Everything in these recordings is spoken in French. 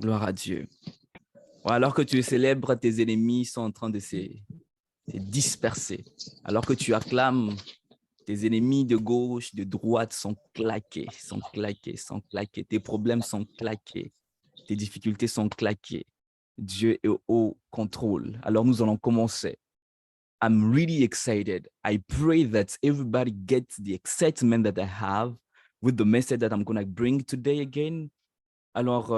Gloire à Dieu. Ouais, alors que tu célèbres, tes ennemis sont en train de se disperser. Alors que tu acclames, tes ennemis de gauche, de droite sont claqués, sont claqués, sont claqués. Tes problèmes sont claqués. Tes difficultés sont claquées. Dieu est au contrôle. Alors nous allons commencer. I'm really excited. I pray that everybody gets the excitement that I have with the message that I'm going to bring today again. Alors,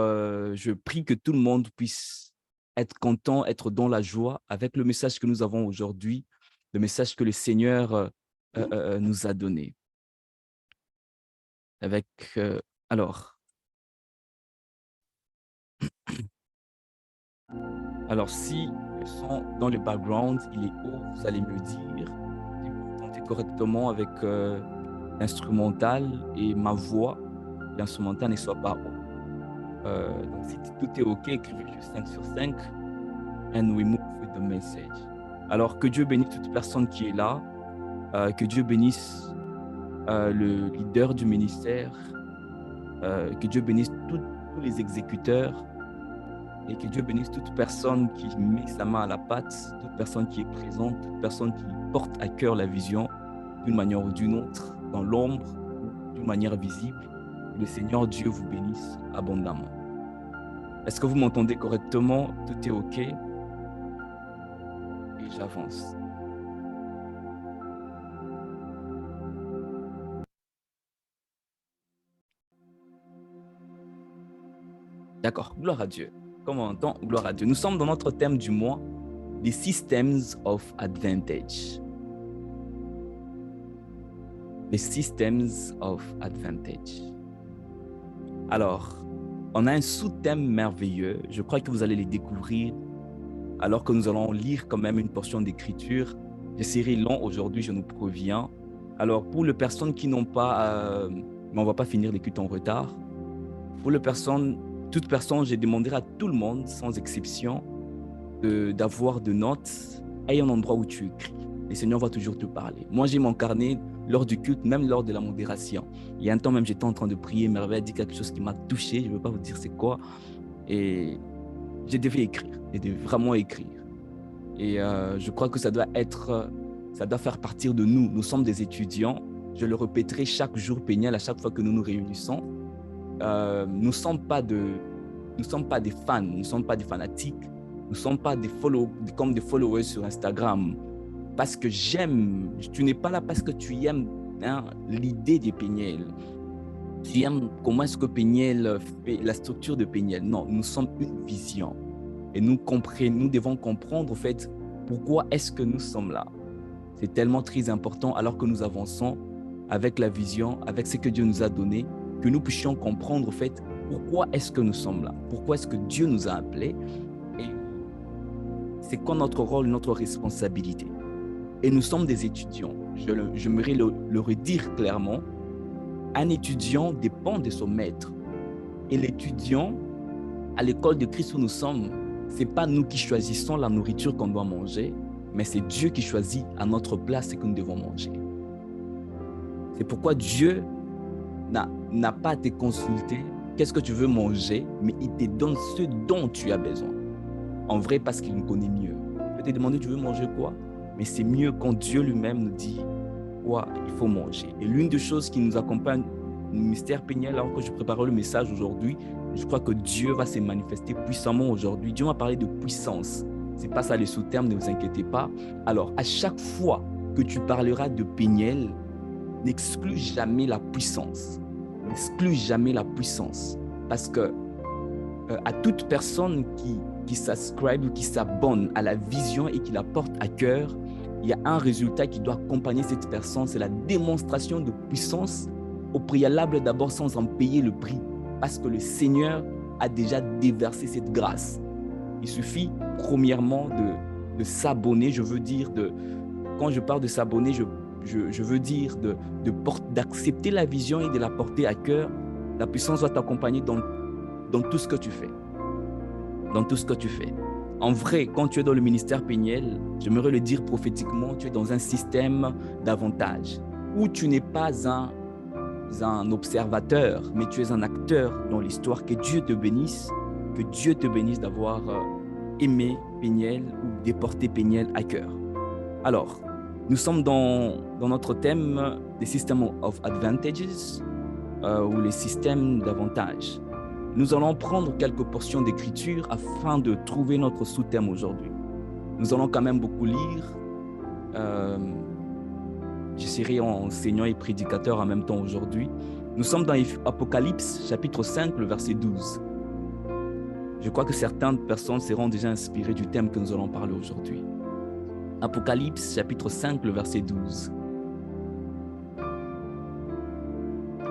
je prie que tout le monde puisse être content, être dans la joie avec le message que nous avons aujourd'hui, le message que le Seigneur nous a donné. Avec, alors, si le son dans le background, il est haut, vous allez me dire, si vous entendez correctement avec l'instrumental et ma voix, l'instrumental ne soit pas haut. Donc, si tout est OK, écrivez juste 5 sur 5 and we move with the message. Alors, que Dieu bénisse toute personne qui est là, que Dieu bénisse le leader du ministère, que Dieu bénisse tous les exécuteurs et que Dieu bénisse toute personne qui met sa main à la pâte, toute personne qui est présente, toute personne qui porte à cœur la vision d'une manière ou d'une autre, dans l'ombre ou d'une manière visible. Que le Seigneur Dieu vous bénisse abondamment. Est-ce que vous m'entendez correctement? Tout est OK? Et j'avance. D'accord, gloire à Dieu. Comme on entend, gloire à Dieu. Nous sommes dans notre thème du mois, les systems of advantage. Les systems of advantage. Alors, on a un sous-thème merveilleux. Je crois que vous allez les découvrir alors que nous allons lire quand même une portion d'écriture. Je serai long aujourd'hui, je nous préviens. Alors, pour les personnes qui n'ont pas... mais on ne va pas finir l'écoute en retard. Pour les personnes... Toute personne, je demanderai à tout le monde, sans exception, d'avoir de notes et un endroit où tu écris. Le Seigneur va toujours te parler. Moi, j'ai mon carnet lors du culte, même lors de la modération. Il y a un temps même, j'étais en train de prier, Merveille a dit quelque chose qui m'a touché, je ne veux pas vous dire c'est quoi. Et je devais écrire, je devais vraiment écrire. Et je crois que ça doit faire partir de nous. Nous sommes des étudiants. Je le répéterai chaque jour, Péniel, à chaque fois que nous nous réunissons. Nous ne sommes pas des fans, nous ne sommes pas des fanatiques, nous ne sommes pas comme des followers sur Instagram. Parce que j'aime, tu n'es pas là parce que tu aimes l'idée de Péniel. Tu aimes comment est-ce que Péniel fait la structure de Péniel. Non, nous sommes une vision. Et nous devons comprendre en fait pourquoi est-ce que nous sommes là. C'est tellement très important alors que nous avançons avec la vision, avec ce que Dieu nous a donné, que nous puissions comprendre, en fait, pourquoi est-ce que nous sommes là, pourquoi est-ce que Dieu nous a appelés et c'est quoi notre rôle, notre responsabilité. Et nous sommes des étudiants. J'aimerais le redire clairement. Un étudiant dépend de son maître. Et l'étudiant, à l'école de Christ où nous sommes, ce n'est pas nous qui choisissons la nourriture qu'on doit manger, mais c'est Dieu qui choisit à notre place ce que nous devons manger. C'est pourquoi Dieu n'a pas à te consulter, qu'est-ce que tu veux manger, mais il te donne ce dont tu as besoin. En vrai, parce qu'il nous connaît mieux. Il peut te demander, tu veux manger quoi? Mais c'est mieux quand Dieu lui-même nous dit quoi il faut manger. Et l'une des choses qui nous accompagne, le mystère Péniel, alors que je préparais le message aujourd'hui, je crois que Dieu va se manifester puissamment aujourd'hui. Dieu m'a parlé de puissance. Ce n'est pas ça le sous-terme, ne vous inquiétez pas. Alors, à chaque fois que tu parleras de Péniel, n'exclus jamais la puissance. N'exclus jamais la puissance. Parce que à toute personne qui s'ascribe ou qui s'abonne à la vision et qui la porte à cœur, il y a un résultat qui doit accompagner cette personne, c'est la démonstration de puissance au préalable d'abord sans en payer le prix. Parce que le Seigneur a déjà déversé cette grâce. Il suffit premièrement de s'abonner, je veux dire, quand je parle de s'abonner, je veux dire d'accepter la vision et de la porter à cœur. La puissance va t'accompagner dans tout ce que tu fais. Dans tout ce que tu fais. En vrai, quand tu es dans le ministère Péniel, j'aimerais le dire prophétiquement, tu es dans un système d'avantage où tu n'es pas un observateur, mais tu es un acteur dans l'histoire. Que Dieu te bénisse. Que Dieu te bénisse d'avoir aimé Péniel ou déporté Péniel à cœur. Alors, nous sommes dans notre thème des System of Advantages ou les systèmes d'avantages. Nous allons prendre quelques portions d'écriture afin de trouver notre sous-thème aujourd'hui. Nous allons quand même beaucoup lire. Je serai enseignant et prédicateur en même temps aujourd'hui. Nous sommes dans Apocalypse, chapitre 5, le verset 12. Je crois que certaines personnes seront déjà inspirées du thème que nous allons parler aujourd'hui. Apocalypse, chapitre 5, le verset 12.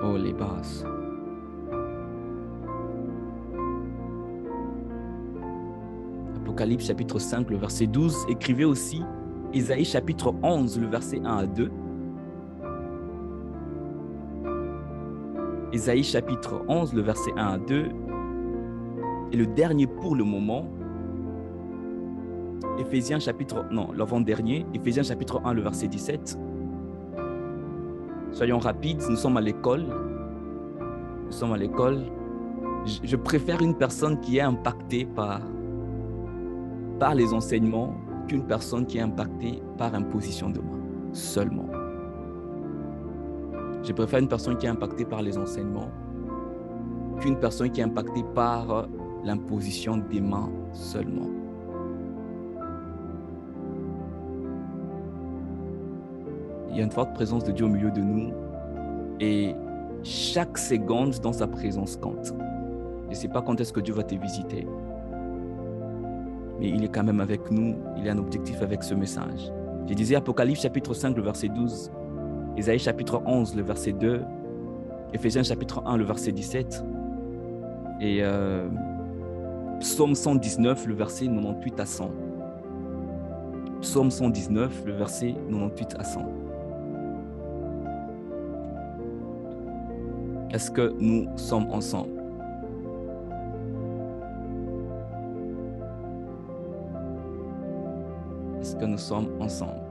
Oh, les basses. Apocalypse, chapitre 5, le verset 12. Écrivez aussi Ésaïe, chapitre 11, le verset 1 à 2. Ésaïe, chapitre 11, le verset 1 à 2. Et le dernier pour le moment, Éphésiens chapitre, non, l'avant-dernier, Éphésiens chapitre 1, le verset 17. Soyons rapides, nous sommes à l'école. Nous sommes à l'école. Je préfère une personne qui est impactée par les enseignements qu'une personne qui est impactée par imposition de main, seulement. Je préfère une personne qui est impactée par les enseignements qu'une personne qui est impactée par l'imposition des mains seulement. Il y a une forte présence de Dieu au milieu de nous et chaque seconde dans sa présence compte. Je ne sais pas quand est-ce que Dieu va te visiter, mais il est quand même avec nous, il a un objectif avec ce message. Je disais Apocalypse chapitre 5, le verset 12, Ésaïe chapitre 11, le verset 2, Éphésiens chapitre 1, le verset 17 et Psaume 119, le verset 98 à 100. Psaume 119, le verset 98 à 100. Est-ce que nous sommes ensemble? Est-ce que nous sommes ensemble?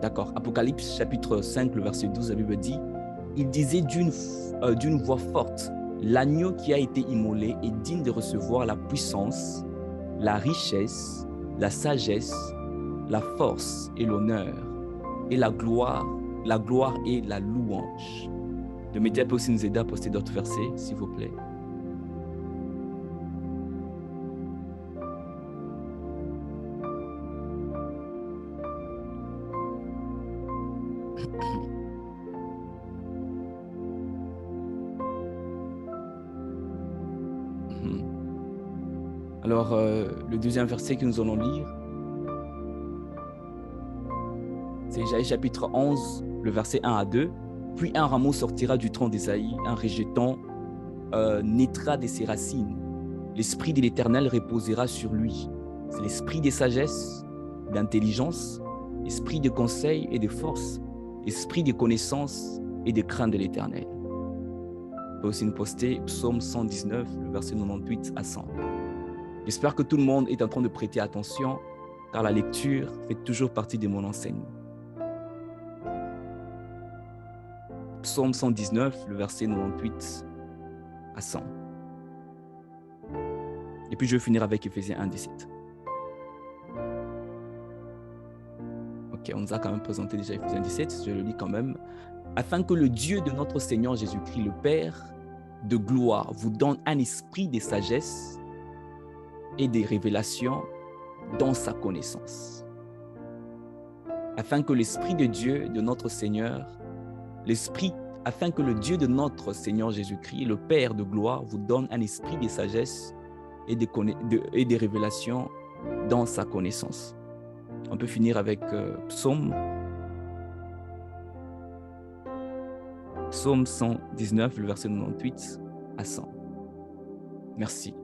D'accord. Apocalypse chapitre 5, le verset 12, la Bible dit, il disait d'une voix forte, l'agneau qui a été immolé est digne de recevoir la puissance, la richesse, la sagesse, la force et l'honneur, et la gloire et la louange. Le média peut aussi nous aider à poster d'autres versets, s'il vous plaît. Alors, le deuxième verset que nous allons lire, c'est Ésaïe chapitre 11, le verset 1 à 2. Puis un rameau sortira du tronc d'Ésaïe, un rejeton naîtra de ses racines. L'esprit de l'Éternel reposera sur lui. C'est l'esprit de sagesse, d'intelligence, esprit de conseil et de force, esprit de connaissance et de crainte de l'Éternel. On peut aussi nous poster Psaume 119, le verset 98 à 100. J'espère que tout le monde est en train de prêter attention, car la lecture fait toujours partie de mon enseignement. Psaume 119, le verset 98 à 100. Et puis je vais finir avec Éphésiens 1, 17. Ok, on nous a quand même présenté déjà Éphésiens 17, je le lis quand même. Afin que le Dieu de notre Seigneur Jésus-Christ, le Père de gloire, vous donne un esprit de sagesse et des révélations dans sa connaissance. Afin que l'Esprit de Dieu de notre Seigneur, afin que le Dieu de notre Seigneur Jésus-Christ, le Père de gloire, vous donne un esprit de sagesse et des révélations dans sa connaissance. On peut finir avec Psaume 119, le verset 98 à 100. Merci.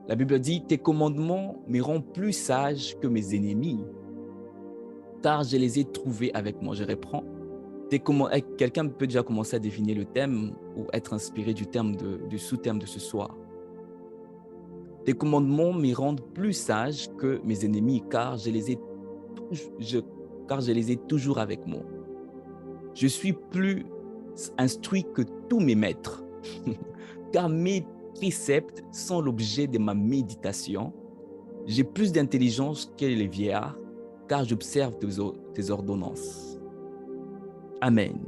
La Bible dit, tes commandements me rendent plus sage que mes ennemis, car je les ai trouvés avec moi. Je reprends. Quelqu'un peut déjà commencer à deviner le thème ou être inspiré du sous-thème de ce soir. Tes commandements me rendent plus sage que mes ennemis, car je les ai toujours avec moi. Je suis plus instruit que tous mes maîtres, car mes préceptes sont l'objet de ma méditation. J'ai plus d'intelligence que les vieillards, car j'observe tes ordonnances. Amen.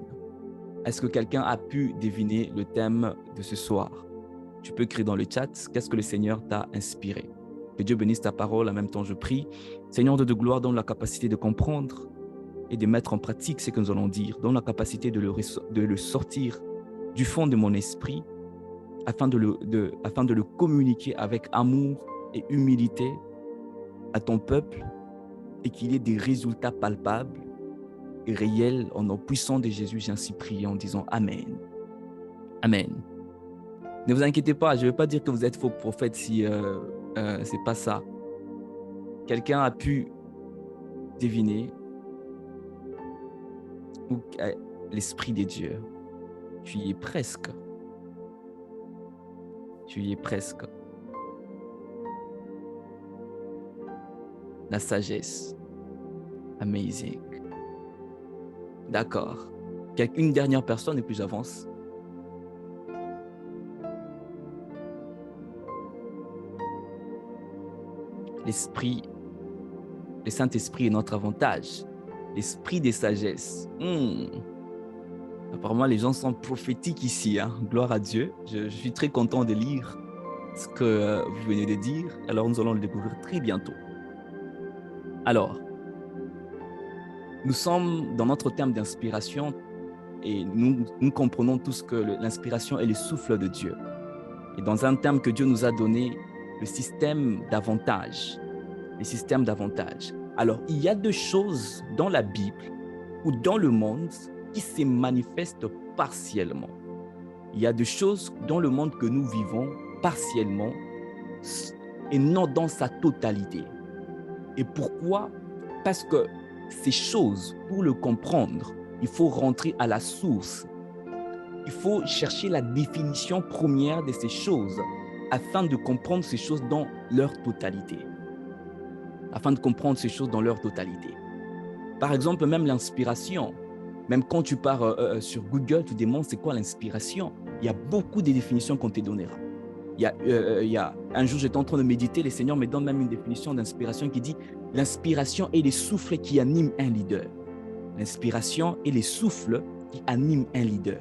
Est-ce que quelqu'un a pu deviner le thème de ce soir? Tu peux écrire dans le chat, qu'est-ce que le Seigneur t'a inspiré? Que Dieu bénisse ta parole, en même temps je prie. Seigneur de gloire, donne la capacité de comprendre et de mettre en pratique ce que nous allons dire. Donne la capacité de le sortir du fond de mon esprit afin de le communiquer avec amour et humilité à ton peuple et qu'il y ait des résultats palpables et réels au nom puissant de Jésus. J'ai ainsi prié en disant Amen. Amen. Ne vous inquiétez pas, je ne vais pas dire que vous êtes faux prophètes si ce n'est pas ça. Quelqu'un a pu deviner l'Esprit de Dieu. Tu y es presque. Tu y es presque. La sagesse. Amazing. D'accord. Une dernière personne et puis j'avance. L'Esprit, le Saint-Esprit est notre avantage. L'Esprit des sagesse. Apparemment, les gens sont prophétiques ici. Hein? Gloire à Dieu. Je suis très content de lire ce que vous venez de dire. Alors, nous allons le découvrir très bientôt. Alors, nous sommes dans notre thème d'inspiration et nous comprenons tous que l'inspiration est le souffle de Dieu. Et dans un thème que Dieu nous a donné, le système d'avantage. Les systèmes d'avantage. Alors, il y a deux choses dans la Bible ou dans le monde qui se manifestent partiellement. Il y a des choses dans le monde que nous vivons partiellement et non dans sa totalité. Et pourquoi? Parce que ces choses, pour le comprendre, il faut rentrer à la source. Il faut chercher la définition première de ces choses afin de comprendre ces choses dans leur totalité. Afin de comprendre ces choses dans leur totalité. Par exemple, même l'inspiration. Même quand tu pars sur Google, tu demandes c'est quoi l'inspiration. Il y a beaucoup de définitions qu'on te donnera. Un jour, j'étais en train de méditer, le Seigneur me donne même une définition d'inspiration qui dit l'inspiration est le souffle qui anime un leader. L'inspiration est le souffle qui anime un leader.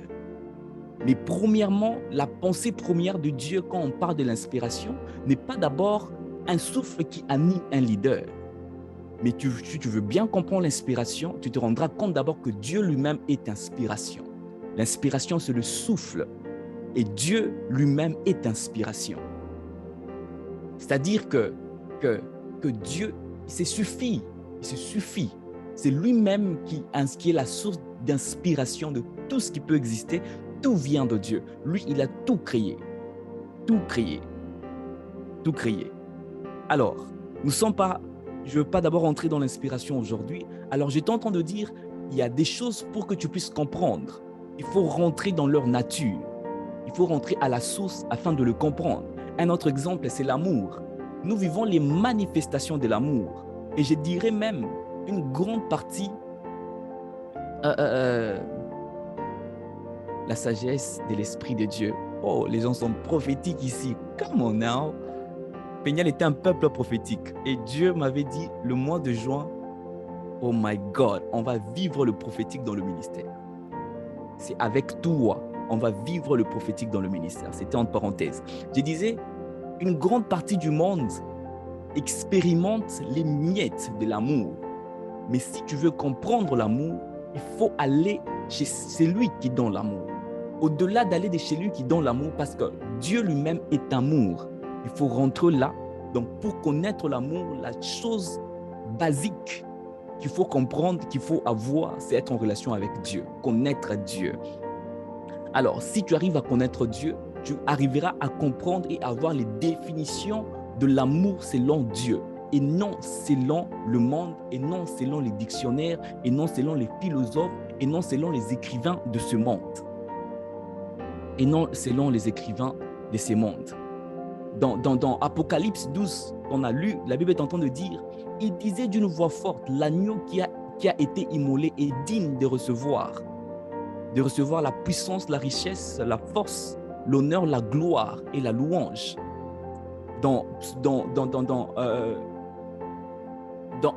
Mais premièrement, la pensée première de Dieu quand on parle de l'inspiration n'est pas d'abord un souffle qui anime un leader. Mais si tu veux bien comprendre l'inspiration, tu te rendras compte d'abord que Dieu lui-même est inspiration. L'inspiration, c'est le souffle. Et Dieu lui-même est inspiration. C'est-à-dire que Dieu, il se suffit. C'est lui-même qui est la source d'inspiration de tout ce qui peut exister. Tout vient de Dieu. Lui, il a tout créé. Tout créé. Tout créé. Alors, je ne veux pas d'abord entrer dans l'inspiration aujourd'hui. Alors, j'étais en train de dire, il y a des choses pour que tu puisses comprendre. Il faut rentrer dans leur nature. Il faut rentrer à la source afin de le comprendre. Un autre exemple, c'est l'amour. Nous vivons les manifestations de l'amour. Et je dirais même une grande partie, la sagesse de l'Esprit de Dieu. Oh, les gens sont prophétiques ici. Come on now. Péniel était un peuple prophétique. Et Dieu m'avait dit, le mois de juin, oh my God, on va vivre le prophétique dans le ministère. C'est avec toi. On va vivre le prophétique dans le ministère. C'était entre parenthèses. Je disais, une grande partie du monde expérimente les miettes de l'amour. Mais si tu veux comprendre l'amour, il faut aller chez celui qui donne l'amour. Au-delà d'aller chez lui qui donne l'amour, parce que Dieu lui-même est amour. Il faut rentrer là. Donc, pour connaître l'amour, la chose basique qu'il faut comprendre, qu'il faut avoir, c'est être en relation avec Dieu, connaître Dieu. Alors, si tu arrives à connaître Dieu, tu arriveras à comprendre et à avoir les définitions de l'amour selon Dieu, et non selon le monde, et non selon les dictionnaires, et non selon les philosophes, et non selon les écrivains de ce monde. Et non selon les écrivains de ce monde. Dans Apocalypse 12, on a lu, la Bible est en train de dire, il disait d'une voix forte, l'agneau qui a été immolé est digne de recevoir de recevoir la puissance, la richesse, la force, l'honneur, la gloire et la louange. Dans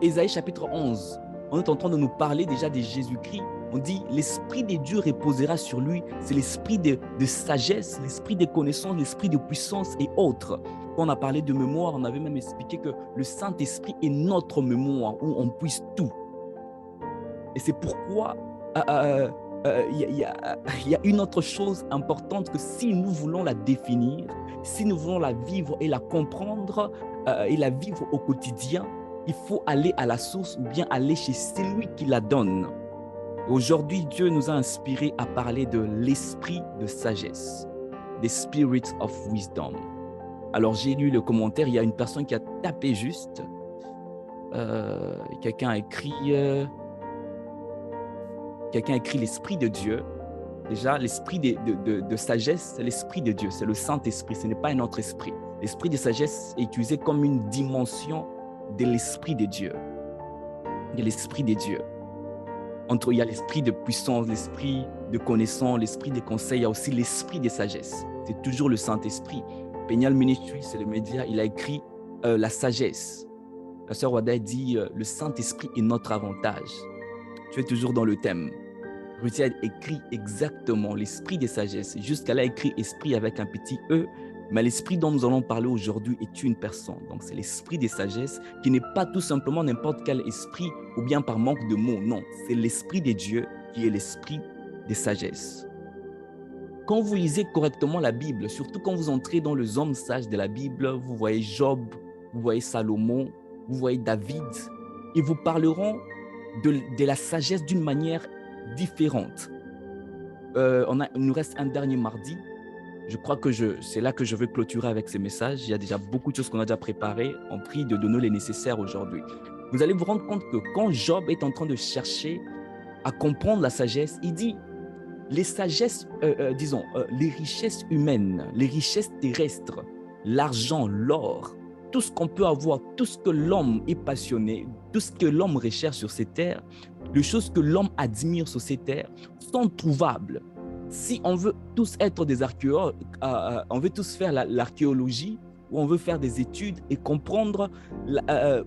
Ésaïe chapitre 11, on est en train de nous parler déjà de Jésus-Christ. On dit, l'Esprit de Dieu reposera sur lui. C'est l'esprit de sagesse, l'esprit de connaissance, l'esprit de puissance et autres. Quand on a parlé de mémoire, on avait même expliqué que le Saint-Esprit est notre mémoire, où on puise tout. Et c'est pourquoi il y a une autre chose importante que si nous voulons la définir, si nous voulons la vivre et la comprendre et la vivre au quotidien, il faut aller à la source ou bien aller chez celui qui la donne. Aujourd'hui, Dieu nous a inspirés à parler de l'esprit de sagesse, the spirit of wisdom. Alors, j'ai lu le commentaire, il y a une personne qui a tapé juste. Quelqu'un a écrit l'esprit de Dieu. Déjà, l'esprit de sagesse, c'est l'esprit de Dieu, c'est le Saint-Esprit, ce n'est pas un autre esprit. L'esprit de sagesse est utilisé comme une dimension de l'esprit de Dieu. De l'esprit de Dieu. Il y a l'esprit de puissance, l'esprit de connaissance, l'esprit de conseil, il y a aussi l'esprit de sagesse. C'est toujours le Saint-Esprit. Peñal Ministry, c'est le média, il a écrit la sagesse. La sœur Wada dit le Saint-Esprit est notre avantage. Tu es toujours dans le thème. Ruthie a écrit exactement l'esprit de sagesse. Jusqu'à a écrit esprit avec un petit E, mais l'esprit dont nous allons parler aujourd'hui est une personne. Donc c'est l'esprit de sagesse qui n'est pas tout simplement n'importe quel esprit ou bien par manque de mots. Non, c'est l'esprit de Dieu qui est l'esprit de sagesse. Quand vous lisez correctement la Bible, surtout quand vous entrez dans les hommes sages de la Bible, vous voyez Job, vous voyez Salomon, vous voyez David, ils vous parleront de la sagesse d'une manière différente. Il nous reste un dernier mardi. Je crois que c'est là que je veux clôturer avec ces messages. Il y a déjà beaucoup de choses qu'on a déjà préparées. On prie de donner les nécessaires aujourd'hui. Vous allez vous rendre compte que quand Job est en train de chercher à comprendre la sagesse, il dit les sagesses, les richesses humaines, les richesses terrestres, l'argent, l'or, tout ce qu'on peut avoir, tout ce que l'homme est passionné, tout ce que l'homme recherche sur ces terres, les choses que l'homme admire sur ces terres sont trouvables. Si on veut tous être des archéologues, on veut tous faire l'archéologie, ou on veut faire des études et comprendre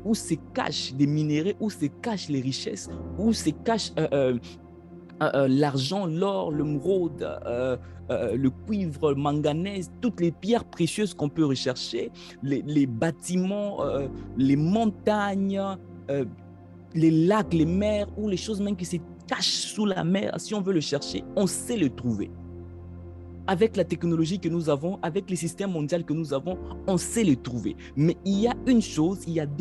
où se cachent des minéraux, où se cachent les richesses, où se cachent l'argent, l'or, l'émeraude, le cuivre, le manganèse, toutes les pierres précieuses qu'on peut rechercher, les bâtiments, les montagnes, les lacs, les mers, ou les choses même qui se cachent sous la mer. Si on veut le chercher, on sait le trouver. Avec la technologie que nous avons, avec les systèmes mondiaux que nous avons, on sait les trouver. Mais il y a des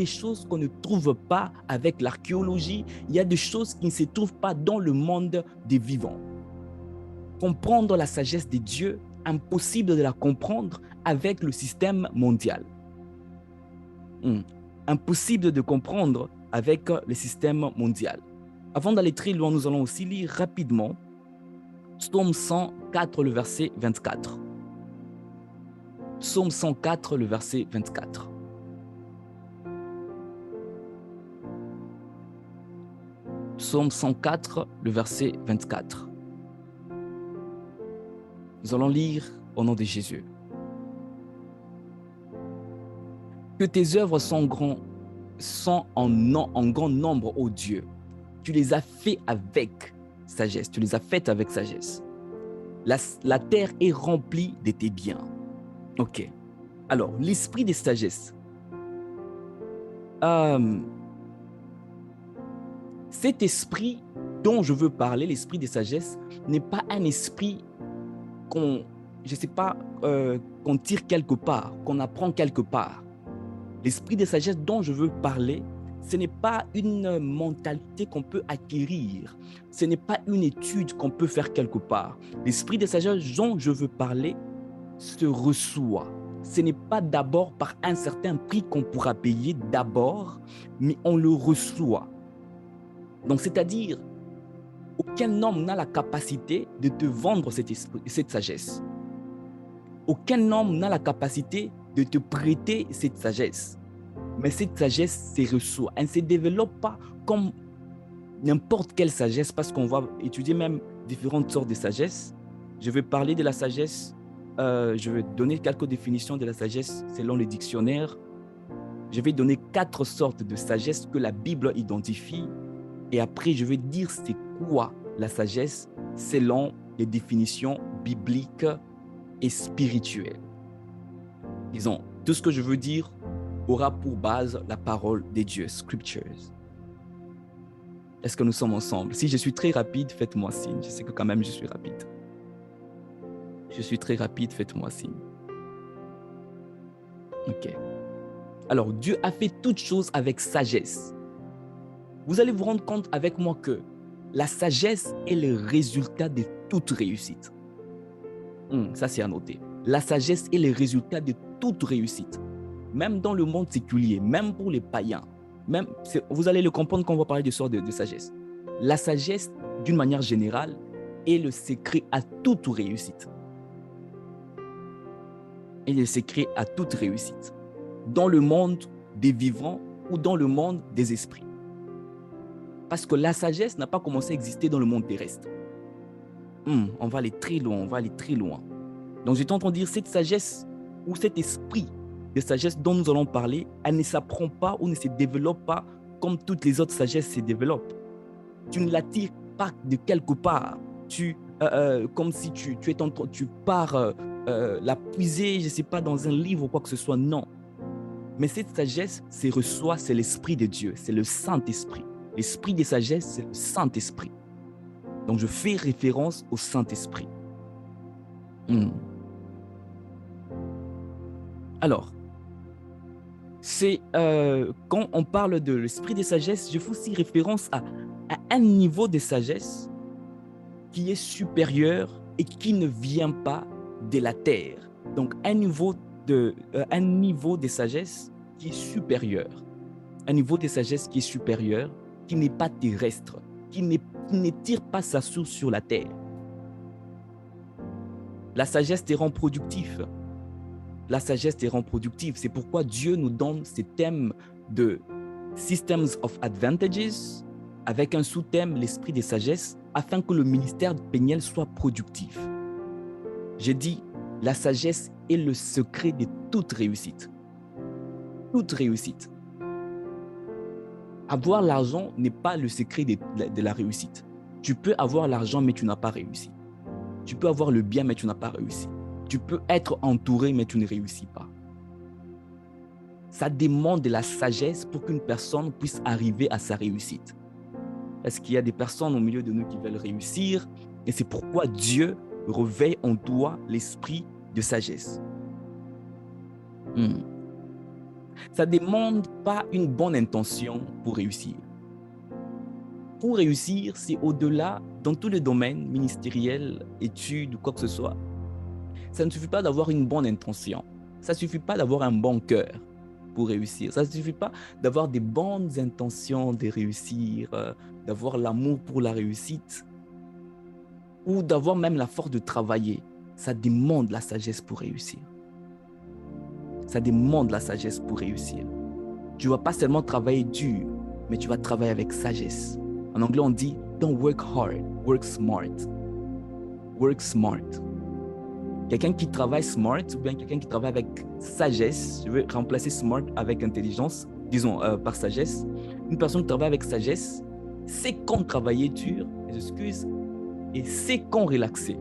choses qu'on ne trouve pas avec l'archéologie, il y a des choses qui ne se trouvent pas dans le monde des vivants. Comprendre la sagesse de Dieu, impossible de la comprendre avec le système mondial. Impossible de comprendre avec le système mondial. Avant d'aller très loin, nous allons aussi lire rapidement Psaume 104, le verset 24. Psaume 104, le verset 24. Psaume 104, le verset 24. Nous allons lire au nom de Jésus. Que tes œuvres sont en grand nombre, ô Dieu. Tu les as fait avec sagesse. Tu les as faites avec sagesse. La terre est remplie de tes biens. Ok. Alors, l'esprit de sagesse. Cet esprit dont je veux parler, l'esprit de sagesse, n'est pas un esprit qu'on tire quelque part, qu'on apprend quelque part. L'esprit de sagesse dont je veux parler, ce n'est pas une mentalité qu'on peut acquérir. Ce n'est pas une étude qu'on peut faire quelque part. L'esprit de sagesse dont je veux parler se reçoit. Ce n'est pas d'abord par un certain prix qu'on pourra payer d'abord, mais on le reçoit. Donc, c'est-à-dire, aucun homme n'a la capacité de te vendre cette sagesse. Aucun homme n'a la capacité de te prêter cette sagesse. Mais cette sagesse se reçoit. Elle ne se développe pas comme n'importe quelle sagesse, parce qu'on va étudier même différentes sortes de sagesse. Je vais parler de la sagesse, je vais donner quelques définitions de la sagesse selon les dictionnaires. Je vais donner 4 sortes de sagesse que la Bible identifie. Et après, je vais dire c'est quoi la sagesse selon les définitions bibliques et spirituelles. Disons, tout ce que je veux dire aura pour base la parole de Dieu, scriptures. Est-ce que nous sommes ensemble? Si je suis très rapide, faites-moi signe. Je sais que quand même je suis rapide. Je suis très rapide, faites-moi signe. Ok. Alors, Dieu a fait toutes choses avec sagesse. Vous allez vous rendre compte avec moi que la sagesse est le résultat de toute réussite. Ça, c'est à noter. La sagesse est le résultat de toute réussite. Même dans le monde séculier, même pour les païens. Vous allez le comprendre quand on va parler de sorte de sagesse. La sagesse, d'une manière générale, est le secret à toute réussite. Et le secret à toute réussite. Dans le monde des vivants ou dans le monde des esprits. Parce que la sagesse n'a pas commencé à exister dans le monde terrestre. On va aller très loin, Donc, j'étais en train de dire, cette sagesse ou cet esprit de sagesse dont nous allons parler, elle ne s'apprend pas ou ne se développe pas comme toutes les autres sagesses se développent. Tu ne l'attires pas de quelque part. Comme si tu pars la puiser, je ne sais pas, dans un livre ou quoi que ce soit. Non. Mais cette sagesse se reçoit, c'est l'Esprit de Dieu, c'est le Saint-Esprit. L'Esprit de sagesse, c'est le Saint-Esprit. Donc, je fais référence au Saint-Esprit. Alors, c'est quand on parle de l'esprit de sagesse, je fais aussi référence à un niveau de sagesse qui est supérieur et qui ne vient pas de la terre. Donc, un niveau de sagesse qui est supérieur. Un niveau de sagesse qui est supérieur, qui n'est pas terrestre, qui ne tire pas sa source sur la terre. La sagesse te rend productif. La sagesse te rend productif. C'est pourquoi Dieu nous donne ces thèmes de Systems of Advantages avec un sous-thème, l'esprit de sagesse, afin que le ministère de Peniel soit productif. J'ai dit, la sagesse est le secret de toute réussite. Toute réussite. Avoir l'argent n'est pas le secret de la réussite. Tu peux avoir l'argent, mais tu n'as pas réussi. Tu peux avoir le bien, mais tu n'as pas réussi. Tu peux être entouré, mais tu ne réussis pas. Ça demande de la sagesse pour qu'une personne puisse arriver à sa réussite. Est-ce qu'il y a des personnes au milieu de nous qui veulent réussir? Et c'est pourquoi Dieu réveille en toi l'esprit de sagesse. Ça ne demande pas une bonne intention pour réussir. Pour réussir, c'est au-delà, dans tous les domaines ministériels, études ou quoi que ce soit. Ça ne suffit pas d'avoir une bonne intention. Ça ne suffit pas d'avoir un bon cœur pour réussir. Ça ne suffit pas d'avoir des bonnes intentions de réussir, d'avoir l'amour pour la réussite ou d'avoir même la force de travailler. Ça demande la sagesse pour réussir. Ça demande la sagesse pour réussir. Tu ne vas pas seulement travailler dur, mais tu vas travailler avec sagesse. En anglais, on dit « Don't work hard, work smart ». Work smart. Quelqu'un qui travaille smart ou bien quelqu'un qui travaille avec sagesse, je vais remplacer smart avec intelligence, disons par sagesse. Une personne qui travaille avec sagesse, sait quand travailler dur, excuse, et sait quand relaxer.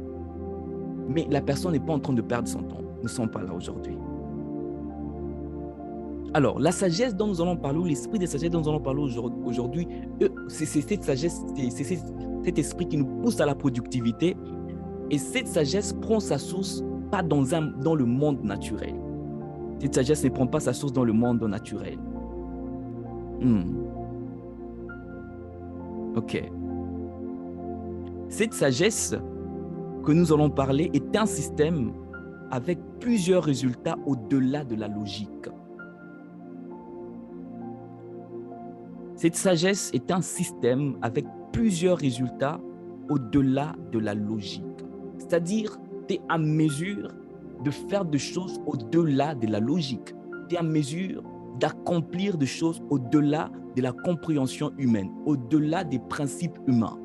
Mais la personne n'est pas en train de perdre son temps. Nous ne sommes pas là aujourd'hui. Alors, la sagesse dont nous allons parler, ou l'esprit de sagesse dont nous allons parler aujourd'hui, c'est cette sagesse, c'est cet esprit qui nous pousse à la productivité. Et cette sagesse prend sa source pas dans le monde naturel. Cette sagesse ne prend pas sa source dans le monde naturel. Ok. Cette sagesse que nous allons parler est un système avec plusieurs résultats au-delà de la logique. Cette sagesse est un système avec plusieurs résultats au-delà de la logique. C'est-à-dire, tu es en mesure de faire des choses au-delà de la logique. Tu es en mesure d'accomplir des choses au-delà de la compréhension humaine, au-delà des principes humains.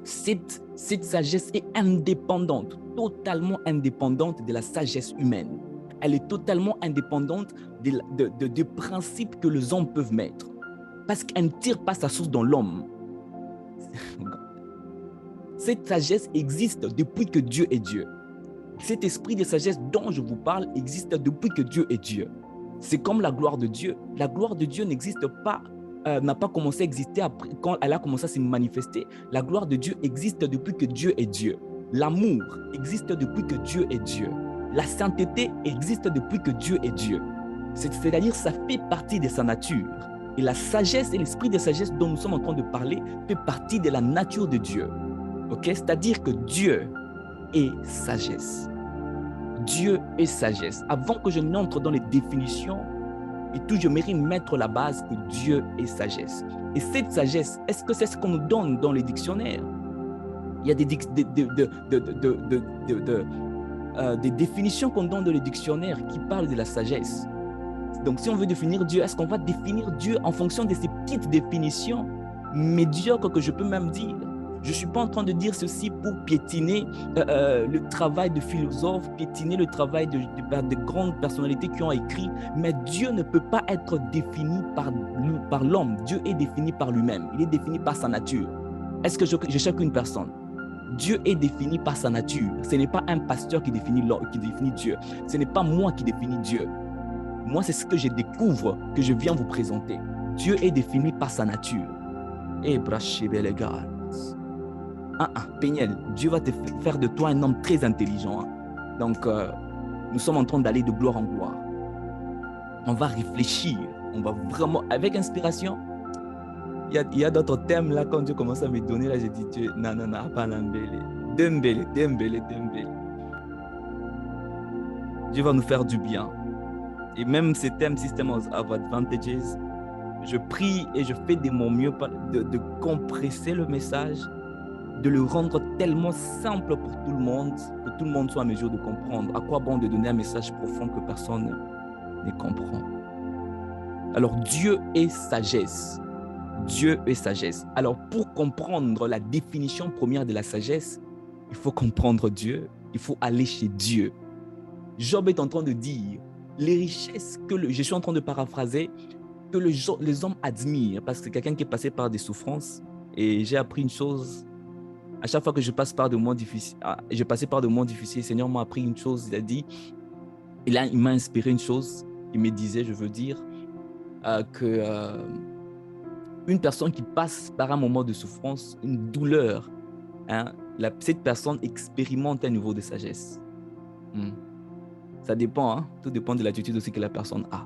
Cette sagesse est indépendante, totalement indépendante de la sagesse humaine. Elle est totalement indépendante des principes que les hommes peuvent mettre. Parce qu'elle ne tire pas sa source dans l'homme. Cette sagesse existe depuis que Dieu est Dieu. Cet esprit de sagesse dont je vous parle existe depuis que Dieu est Dieu. C'est comme la gloire de Dieu. La gloire de Dieu n'existe pas, n'a pas commencé à exister après, quand elle a commencé à se manifester. La gloire de Dieu existe depuis que Dieu est Dieu. L'amour existe depuis que Dieu est Dieu. La sainteté existe depuis que Dieu est Dieu. C'est-à-dire ça fait partie de sa nature. Et la sagesse et l'esprit de sagesse dont nous sommes en train de parler fait partie de la nature de Dieu. Okay? C'est-à-dire que Dieu est sagesse. Dieu est sagesse. Avant que je n'entre dans les définitions, et tout, je mérite mettre la base que Dieu est sagesse. Et cette sagesse, est-ce que c'est ce qu'on nous donne dans les dictionnaires? Il y a des définitions qu'on donne dans les dictionnaires qui parlent de la sagesse. Donc, si on veut définir Dieu, est-ce qu'on va définir Dieu en fonction de ces petites définitions médiocres que je peux même dire? Je ne suis pas en train de dire ceci pour piétiner le travail de philosophes, piétiner le travail de grandes personnalités qui ont écrit, mais Dieu ne peut pas être défini par l'homme. Dieu est défini par lui-même, il est défini par sa nature. Est-ce que je cherche une personne? Dieu est défini par sa nature. Ce n'est pas un pasteur qui définit Dieu. Ce n'est pas moi qui définis Dieu. Moi, c'est ce que je découvre, que je viens vous présenter. Dieu est défini par sa nature. Et les gars. Péniel, Dieu va te faire de toi un homme très intelligent. Donc, nous sommes en train d'aller de gloire en gloire. On va réfléchir. On va vraiment, avec inspiration. Il y a d'autres thèmes là, quand Dieu commence à me donner, là, j'ai dit, Dieu, non, pas l'embellé. Dembélé. Dieu va nous faire du bien. Et même ces thèmes, System of Advantages, je prie et je fais de mon mieux de compresser le message, de le rendre tellement simple pour tout le monde, que tout le monde soit en mesure de comprendre. À quoi bon de donner un message profond que personne ne comprend? Alors, Dieu est sagesse. Dieu est sagesse. Alors, pour comprendre la définition première de la sagesse, il faut comprendre Dieu, il faut aller chez Dieu. Job est en train de dire, les richesses que je suis en train de paraphraser, que les hommes admirent, parce que c'est quelqu'un qui est passé par des souffrances, et j'ai appris une chose, à chaque fois que je passe par des moments difficiles, je passais par des moments difficiles, le Seigneur m'a appris une chose, il a dit, il m'a inspiré une chose, il me disait, je veux dire, une personne qui passe par un moment de souffrance, une douleur, cette personne expérimente un niveau de sagesse. Ça dépend, tout dépend de l'attitude aussi que la personne a.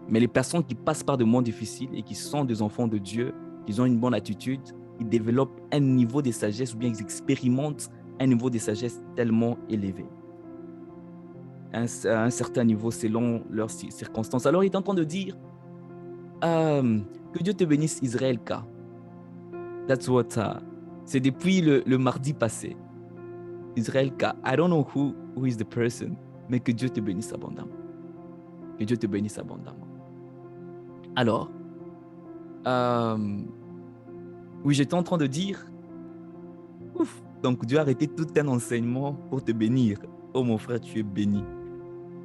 Mais les personnes qui passent par des moments difficiles et qui sont des enfants de Dieu, qui ont une bonne attitude, ils développent un niveau de sagesse ou bien ils expérimentent un niveau de sagesse tellement élevé. À un certain niveau selon leurs circonstances. Alors il est en train de dire que Dieu te bénisse Israël K. That's what c'est depuis le mardi passé. Israël K. I don't know who is the person, mais que Dieu te bénisse abondamment. Que Dieu te bénisse abondamment. Alors, oui, j'étais en train de dire, donc Dieu a arrêté tout un enseignement pour te bénir. Oh mon frère, tu es béni.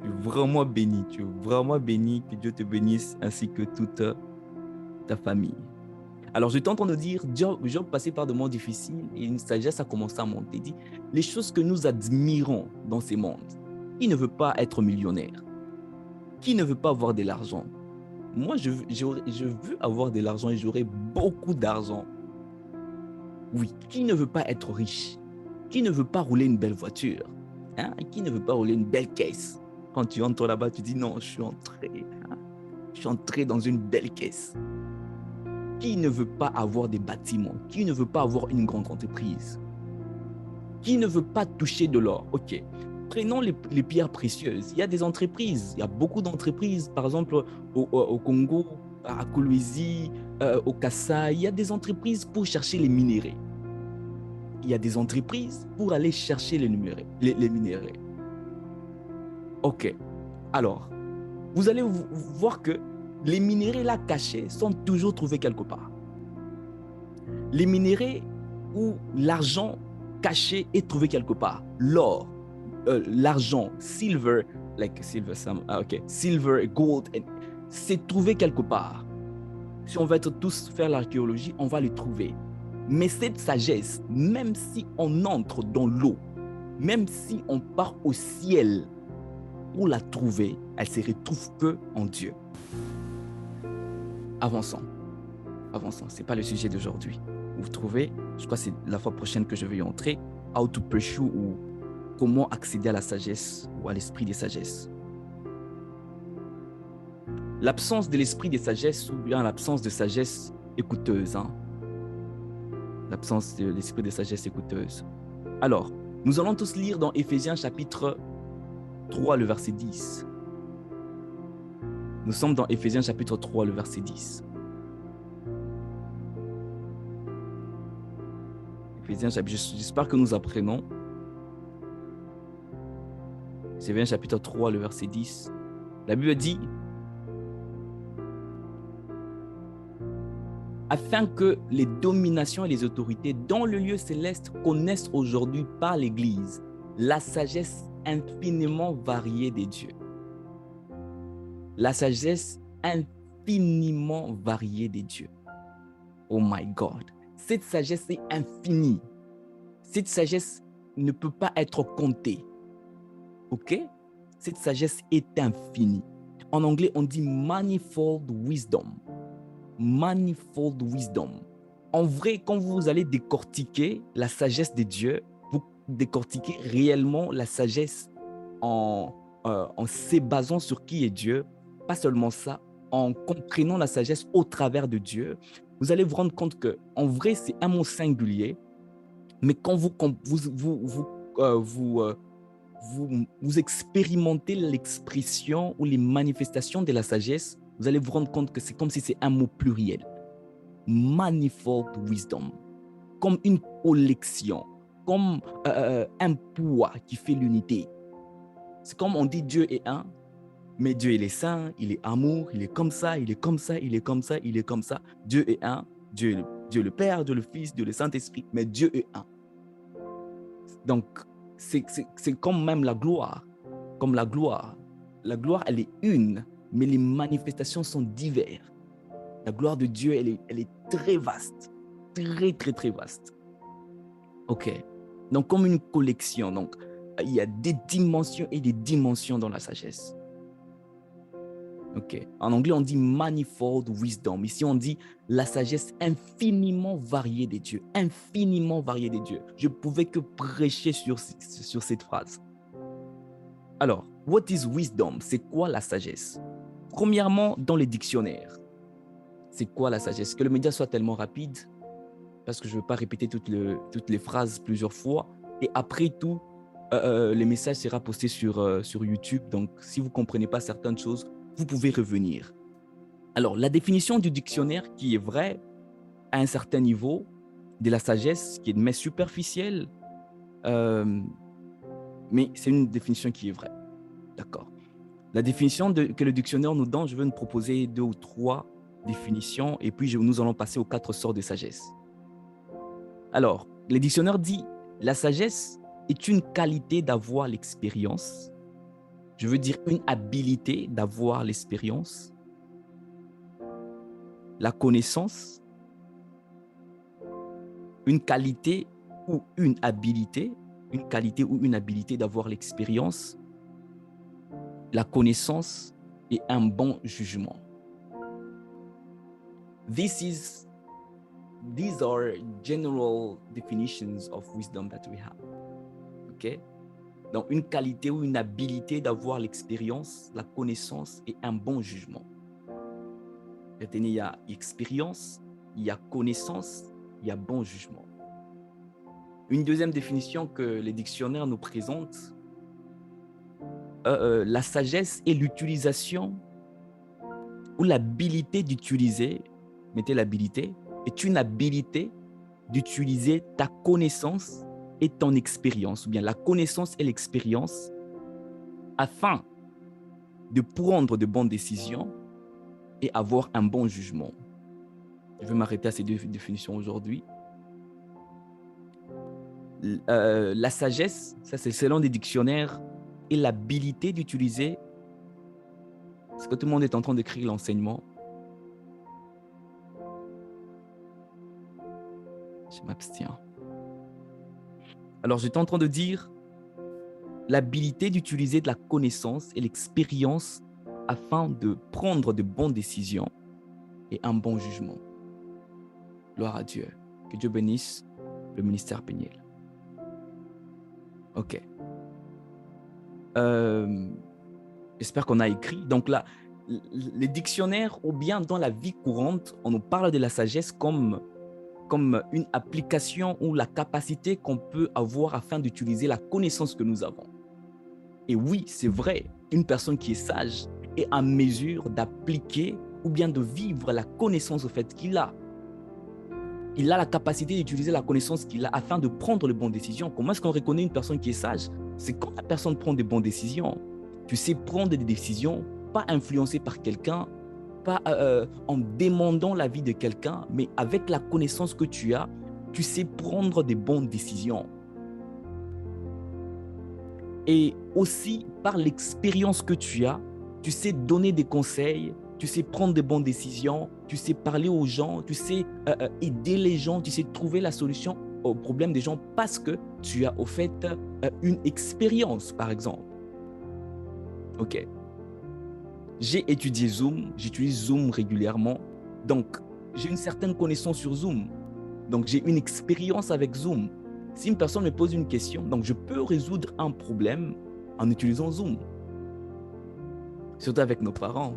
Tu es vraiment béni. Tu es vraiment béni. Que Dieu te bénisse ainsi que toute ta famille. Alors, j'étais en train de dire, Job passait par des moments difficiles et une sagesse a commencé à monter. Il dit, les choses que nous admirons dans ces mondes, qui ne veut pas être millionnaire? Qui ne veut pas avoir de l'argent? Moi, je veux avoir de l'argent et j'aurai beaucoup d'argent. Oui, qui ne veut pas être riche? Qui ne veut pas rouler une belle voiture? Qui ne veut pas rouler une belle caisse? Quand tu entres là-bas, tu dis non, je suis entré dans une belle caisse. Qui ne veut pas avoir des bâtiments? Qui ne veut pas avoir une grande entreprise? Qui ne veut pas toucher de l'or? Ok, prenons les pierres précieuses. Il y a des entreprises, il y a beaucoup d'entreprises, par exemple au Congo, à Kolwezi, au Kassai, il y a des entreprises pour chercher les minéraux. Il y a des entreprises pour aller chercher les minéraux. Ok, alors, vous allez voir que les minéraux là cachés sont toujours trouvés quelque part. Les minéraux ou l'argent caché est trouvé quelque part. L'or, l'argent, silver, silver, gold, c'est trouvé quelque part. Si on va être tous faire l'archéologie, on va le trouver. Mais cette sagesse, même si on entre dans l'eau, même si on part au ciel pour la trouver, elle se retrouve que en Dieu. Avançons. Ce n'est pas le sujet d'aujourd'hui. Vous trouvez, je crois que c'est la fois prochaine que je vais y entrer, how to pursue ou comment accéder à la sagesse ou à l'esprit des sagesses. L'absence de l'esprit des sagesses ou bien l'absence de sagesse est coûteuse. L'absence de l'esprit des sagesses est coûteuse. Alors, nous allons tous lire dans Éphésiens chapitre 3, le verset 10. Nous sommes dans Éphésiens chapitre 3, le verset 10. Éphésiens, j'espère que nous apprenons. Éphésiens chapitre 3, le verset 10. La Bible dit afin que les dominations et les autorités dans le lieu céleste connaissent aujourd'hui par l'Église la sagesse infiniment variée des dieux. La sagesse infiniment variée des dieux. Oh my God! Cette sagesse est infinie. Cette sagesse ne peut pas être comptée. OK? Cette sagesse est infinie. En anglais, on dit manifold wisdom. Manifold wisdom. En vrai, quand vous allez décortiquer la sagesse de Dieu, vous décortiquez réellement la sagesse en se basant sur qui est Dieu. Pas seulement ça, en comprenant la sagesse au travers de Dieu, vous allez vous rendre compte que, en vrai, c'est un mot singulier, mais quand vous expérimentez l'expression ou les manifestations de la sagesse, vous allez vous rendre compte que c'est comme si c'est un mot pluriel. Manifold wisdom, comme une collection, comme un poids qui fait l'unité. C'est comme on dit Dieu est un, mais Dieu il est saint, il est amour, il est comme ça, il est comme ça, il est comme ça, il est comme ça. Dieu est un, Dieu le Père, Dieu le Fils, Dieu le Saint-Esprit, mais Dieu est un. Donc, c'est comme même la gloire. Comme la gloire. La gloire, elle est une, mais les manifestations sont diverses. La gloire de Dieu, elle est très vaste. Très, très, très vaste. OK. Donc, comme une collection. Donc, il y a des dimensions et des dimensions dans la sagesse. OK. En anglais, on dit manifold wisdom. Ici, on dit la sagesse infiniment variée des dieux. Infiniment variée des dieux. Je ne pouvais que prêcher sur cette phrase. Alors, what is wisdom? C'est quoi la sagesse? Premièrement, dans les dictionnaires. C'est quoi la sagesse? Que le média soit tellement rapide, parce que je ne veux pas répéter toutes les phrases plusieurs fois. Et après tout, le message sera posté sur YouTube. Donc, si vous ne comprenez pas certaines choses, vous pouvez revenir. Alors, la définition du dictionnaire qui est vraie à un certain niveau de la sagesse, qui est mais superficielle, mais c'est une définition qui est vraie. D'accord. La définition que le dictionnaire nous donne, je vais nous proposer 2 ou 3 définitions et puis nous allons passer aux 4 sorts de sagesse. Alors, le dictionnaire dit « La sagesse est une qualité d'avoir l'expérience. » Je veux dire une habilité d'avoir l'expérience, la connaissance, une qualité ou une habilité d'avoir l'expérience, la connaissance et un bon jugement. These are general definitions of wisdom that we have. OK? Donc, une qualité ou une habilité d'avoir l'expérience, la connaissance et un bon jugement. Retenez, il y a expérience, il y a connaissance, il y a bon jugement. Une deuxième définition que les dictionnaires nous présentent, la sagesse est l'utilisation ou l'habilité d'utiliser, mettez l'habilité, est une habilité d'utiliser ta connaissance et ton expérience, ou bien la connaissance et l'expérience, afin de prendre de bonnes décisions et avoir un bon jugement. Je vais m'arrêter à ces 2 définitions aujourd'hui. La sagesse, ça c'est selon des dictionnaires, et l'habilité d'utiliser. Est-ce que tout le monde est en train d'écrire l'enseignement? Je m'abstiens. Alors, j'étais en train de dire l'habilité d'utiliser de la connaissance et l'expérience afin de prendre de bonnes décisions et un bon jugement. Gloire à Dieu. Que Dieu bénisse le ministère Péniel. OK. J'espère qu'on a écrit. Donc là, les dictionnaires ou bien dans la vie courante, on nous parle de la sagesse comme une application ou la capacité qu'on peut avoir afin d'utiliser la connaissance que nous avons. Et oui, c'est vrai, une personne qui est sage est en mesure d'appliquer ou bien de vivre la connaissance au fait qu'il a. Il a la capacité d'utiliser la connaissance qu'il a afin de prendre les bonnes décisions. Comment est-ce qu'on reconnaît une personne qui est sage? C'est quand la personne prend des bonnes décisions. Tu sais prendre des décisions, pas influencées par quelqu'un, pas en demandant l'avis de quelqu'un, mais avec la connaissance que tu as, tu sais prendre des bonnes décisions. Et aussi, par l'expérience que tu as, tu sais donner des conseils, tu sais prendre de bonnes décisions, tu sais parler aux gens, tu sais aider les gens, tu sais trouver la solution aux problèmes des gens parce que tu as au fait une expérience, par exemple. OK. J'ai étudié Zoom, j'utilise Zoom régulièrement, donc j'ai une certaine connaissance sur Zoom. Donc j'ai une expérience avec Zoom. Si une personne me pose une question, donc je peux résoudre un problème en utilisant Zoom. Surtout avec nos parents.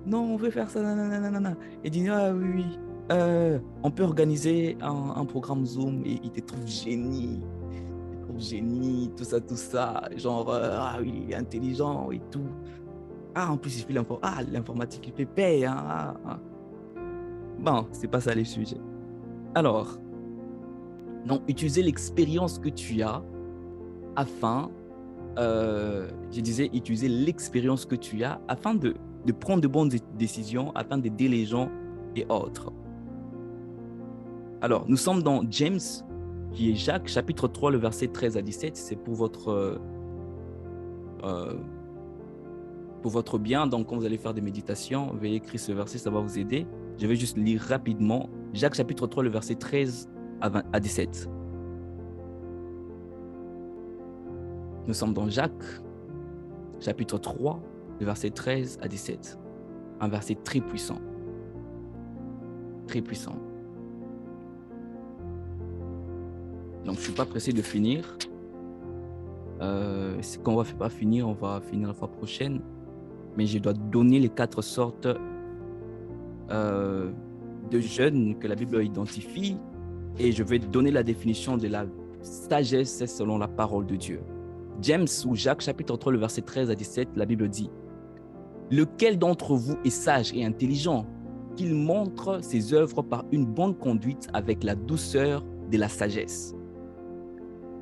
Non, on veut faire ça, nanana. Et dit, ah oui, on peut organiser un programme Zoom et il te trouve génie. Il te trouve génie, tout ça. Genre, ah oui, il est intelligent et tout. Ah, en plus, il fait l'informatique, il fait paye. Hein, Bon, c'est pas ça les sujets. Alors, donc, utiliser l'expérience que tu as afin, je disais, utiliser l'expérience que tu as afin de prendre de bonnes décisions, afin d'aider les gens et autres. Alors, nous sommes dans James, qui est Jacques, chapitre 3, le verset 13 à 17. C'est pour votre bien. Donc, quand vous allez faire des méditations, veuillez écrire ce verset, ça va vous aider. Je vais juste lire rapidement. Jacques, chapitre 3, le verset 13 à 17. Nous sommes dans Jacques, chapitre 3, le verset 13 à 17. Un verset très puissant. Très puissant. Donc, je ne suis pas pressé de finir. Quand on ne va pas finir, on va finir la fois prochaine. Mais je dois donner les 4 sortes de jeunes que la Bible identifie. Et je vais donner la définition de la sagesse selon la parole de Dieu. James ou Jacques, chapitre 3, le verset 13 à 17, la Bible dit « Lequel d'entre vous est sage et intelligent, qu'il montre ses œuvres par une bonne conduite avec la douceur de la sagesse.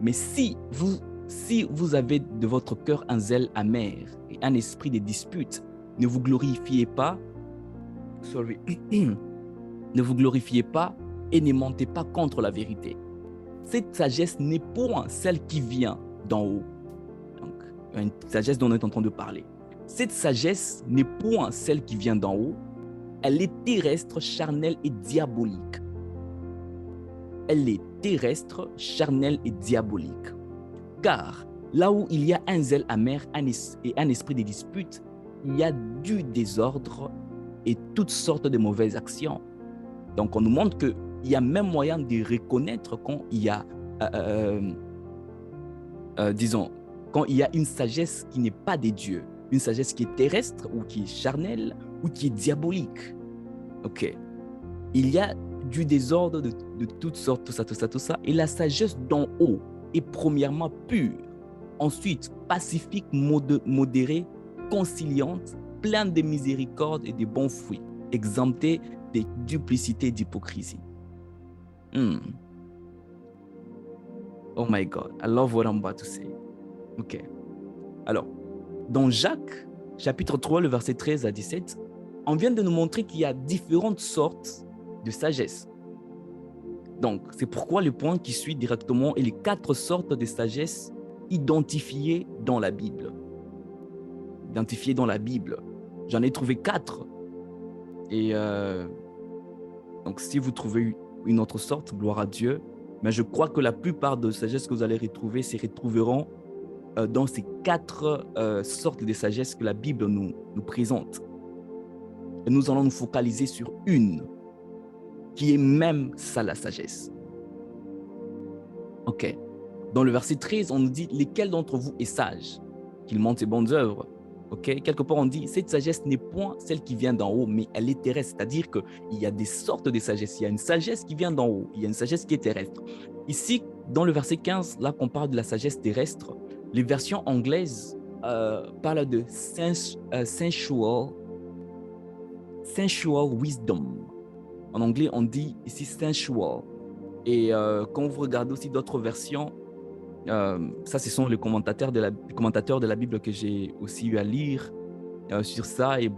Mais si vous avez de votre cœur un zèle amer et un esprit de dispute, ne vous glorifiez pas, ne vous glorifiez pas et ne mentez pas contre la vérité. Cette sagesse n'est point celle qui vient d'en haut. » Donc, une sagesse dont on est en train de parler. Cette sagesse n'est point celle qui vient d'en haut. Elle est terrestre, charnelle et diabolique. Elle est terrestre, charnelle et diabolique. Car là où il y a un zèle amer et un esprit de dispute, il y a du désordre et toutes sortes de mauvaises actions. Donc, on nous montre qu'il y a même moyen de reconnaître quand il y a, quand il y a une sagesse qui n'est pas des dieux, une sagesse qui est terrestre ou qui est charnelle ou qui est diabolique. Ok. Il y a du désordre de toutes sortes, tout ça. Et la sagesse d'en haut est premièrement pure, ensuite pacifique, modérée, conciliante, pleine de miséricorde et de bons fruits, exemptée de duplicité et d'hypocrisie. Oh my God, I love what I'm about to say. Ok. Alors, dans Jacques, chapitre 3, le verset 13 à 17, on vient de nous montrer qu'il y a différentes sortes de sagesse. Donc, c'est pourquoi le point qui suit directement est les 4 sortes de sagesse identifiées dans la Bible. Identifiées dans la Bible. J'en ai trouvé 4. Et donc, si vous trouvez une autre sorte, gloire à Dieu. Mais je crois que la plupart de sagesse que vous allez retrouver se retrouveront dans ces 4 sortes de sagesse que la Bible nous présente. Et nous allons nous focaliser sur une, qui est même ça la sagesse. Ok. Dans le verset 13, on nous dit « Lequel d'entre vous est sage? Qu'il montre ses bonnes œuvres. » Ok. Quelque part, on dit « Cette sagesse n'est point celle qui vient d'en haut, mais elle est terrestre. » C'est-à-dire qu'il y a des sortes de sagesse. Il y a une sagesse qui vient d'en haut. Il y a une sagesse qui est terrestre. Ici, dans le verset 15, là qu'on parle de la sagesse terrestre, les versions anglaises parlent de sensual wisdom. En anglais, on dit ici sensual. Et quand vous regardez aussi d'autres versions, ça, ce sont les commentateurs de la Bible que j'ai aussi eu à lire sur ça. Et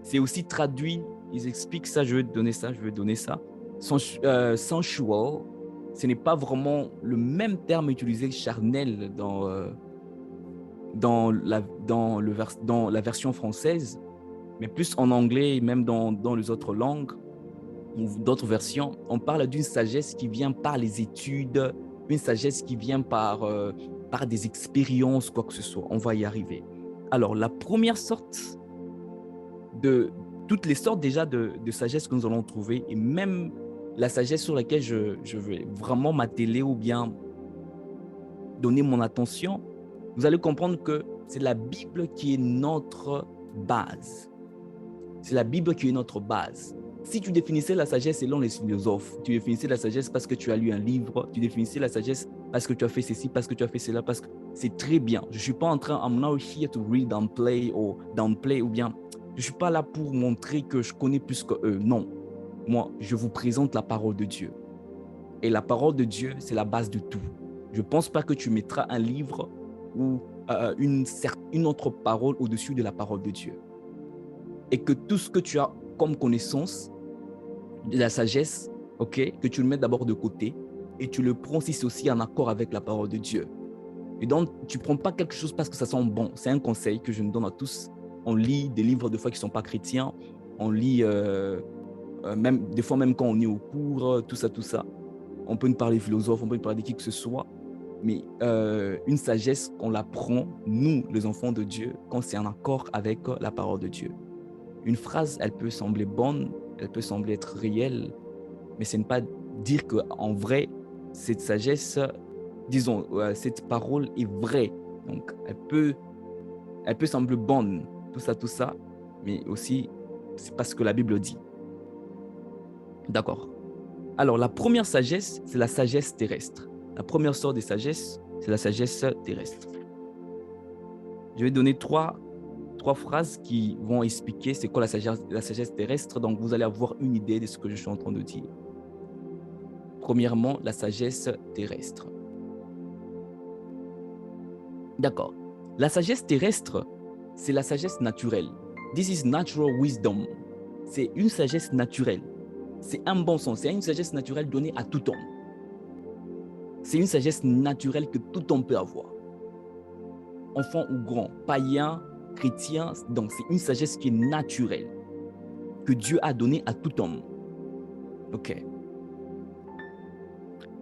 c'est aussi traduit, ils expliquent ça, je vais donner ça, je vais donner ça. Sensual, ce n'est pas vraiment le même terme utilisé charnel dans la version française, mais plus en anglais et même dans les autres langues ou d'autres versions, on parle d'une sagesse qui vient par les études, une sagesse qui vient par des expériences, quoi que ce soit. On va y arriver. Alors, la première sorte de toutes les sortes déjà de sagesse que nous allons trouver, et même la sagesse sur laquelle je vais vraiment m'atteler ou bien donner mon attention, vous allez comprendre que c'est la Bible qui est notre base. C'est la Bible qui est notre base. Si tu définissais la sagesse selon les philosophes, tu définissais la sagesse parce que tu as lu un livre, tu définissais la sagesse parce que tu as fait ceci, parce que tu as fait cela, parce que c'est très bien. Je ne suis pas en train, I'm not here to read, downplay ou bien, je ne suis pas là pour montrer que je connais plus que eux. Non, moi, je vous présente la parole de Dieu. Et la parole de Dieu, c'est la base de tout. Je ne pense pas que tu mettras un livre ou une autre parole au-dessus de la parole de Dieu. Et que tout ce que tu as comme connaissance de la sagesse, ok, que tu le mets d'abord de côté et tu le prends si c'est aussi en accord avec la parole de Dieu. Et donc, tu ne prends pas quelque chose parce que ça sent bon. C'est un conseil que je nous donne à tous. On lit des livres des fois qui ne sont pas chrétiens. On lit, même, des fois même quand on est au cours, tout ça. On peut nous parler philosophe, on peut nous parler de qui que ce soit. Mais une sagesse, on la prend, nous, les enfants de Dieu, quand c'est en accord avec la parole de Dieu. Une phrase, elle peut sembler bonne, elle peut sembler être réelle, mais ce n'est pas dire qu'en vrai, cette sagesse, disons, cette parole est vraie. Donc, elle peut sembler bonne, tout ça, mais aussi, c'est parce que la Bible dit. D'accord. Alors, la première sagesse, c'est la sagesse terrestre. La première sorte de sagesse, c'est la sagesse terrestre. Je vais donner trois phrases qui vont expliquer c'est quoi la sagesse terrestre. Donc, vous allez avoir une idée de ce que je suis en train de dire. Premièrement, la sagesse terrestre. D'accord. La sagesse terrestre, c'est la sagesse naturelle. This is natural wisdom. C'est une sagesse naturelle. C'est un bon sens. C'est une sagesse naturelle donnée à tout homme. C'est une sagesse naturelle que tout homme peut avoir. Enfant ou grand, païen, chrétien, donc c'est une sagesse qui est naturelle, que Dieu a donnée à tout homme. Ok.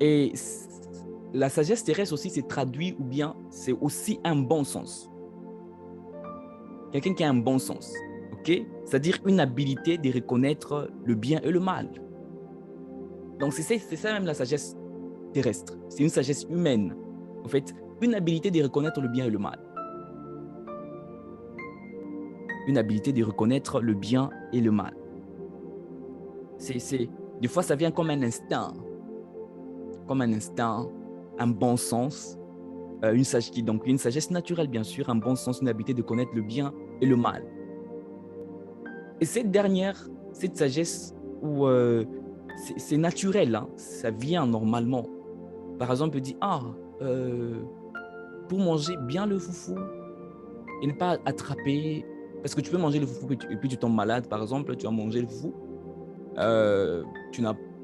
Et la sagesse terrestre aussi, c'est traduit ou bien c'est aussi un bon sens. Quelqu'un qui a un bon sens, ok? C'est-à-dire une habilité de reconnaître le bien et le mal. Donc c'est ça même la sagesse terrestre. C'est une sagesse humaine. En fait, une habilité de reconnaître le bien et le mal. Une habilité de reconnaître le bien et le mal. Des fois, ça vient comme un instinct. Comme un instinct, un bon sens. Donc une sagesse naturelle, bien sûr, un bon sens, une habilité de connaître le bien et le mal. Et cette sagesse où c'est naturel, hein, ça vient normalement. Par exemple, on dit, pour manger bien le foufou et ne pas attraper, parce que tu peux manger le foufou et puis tu tombes malade, par exemple, tu as mangé le foufou,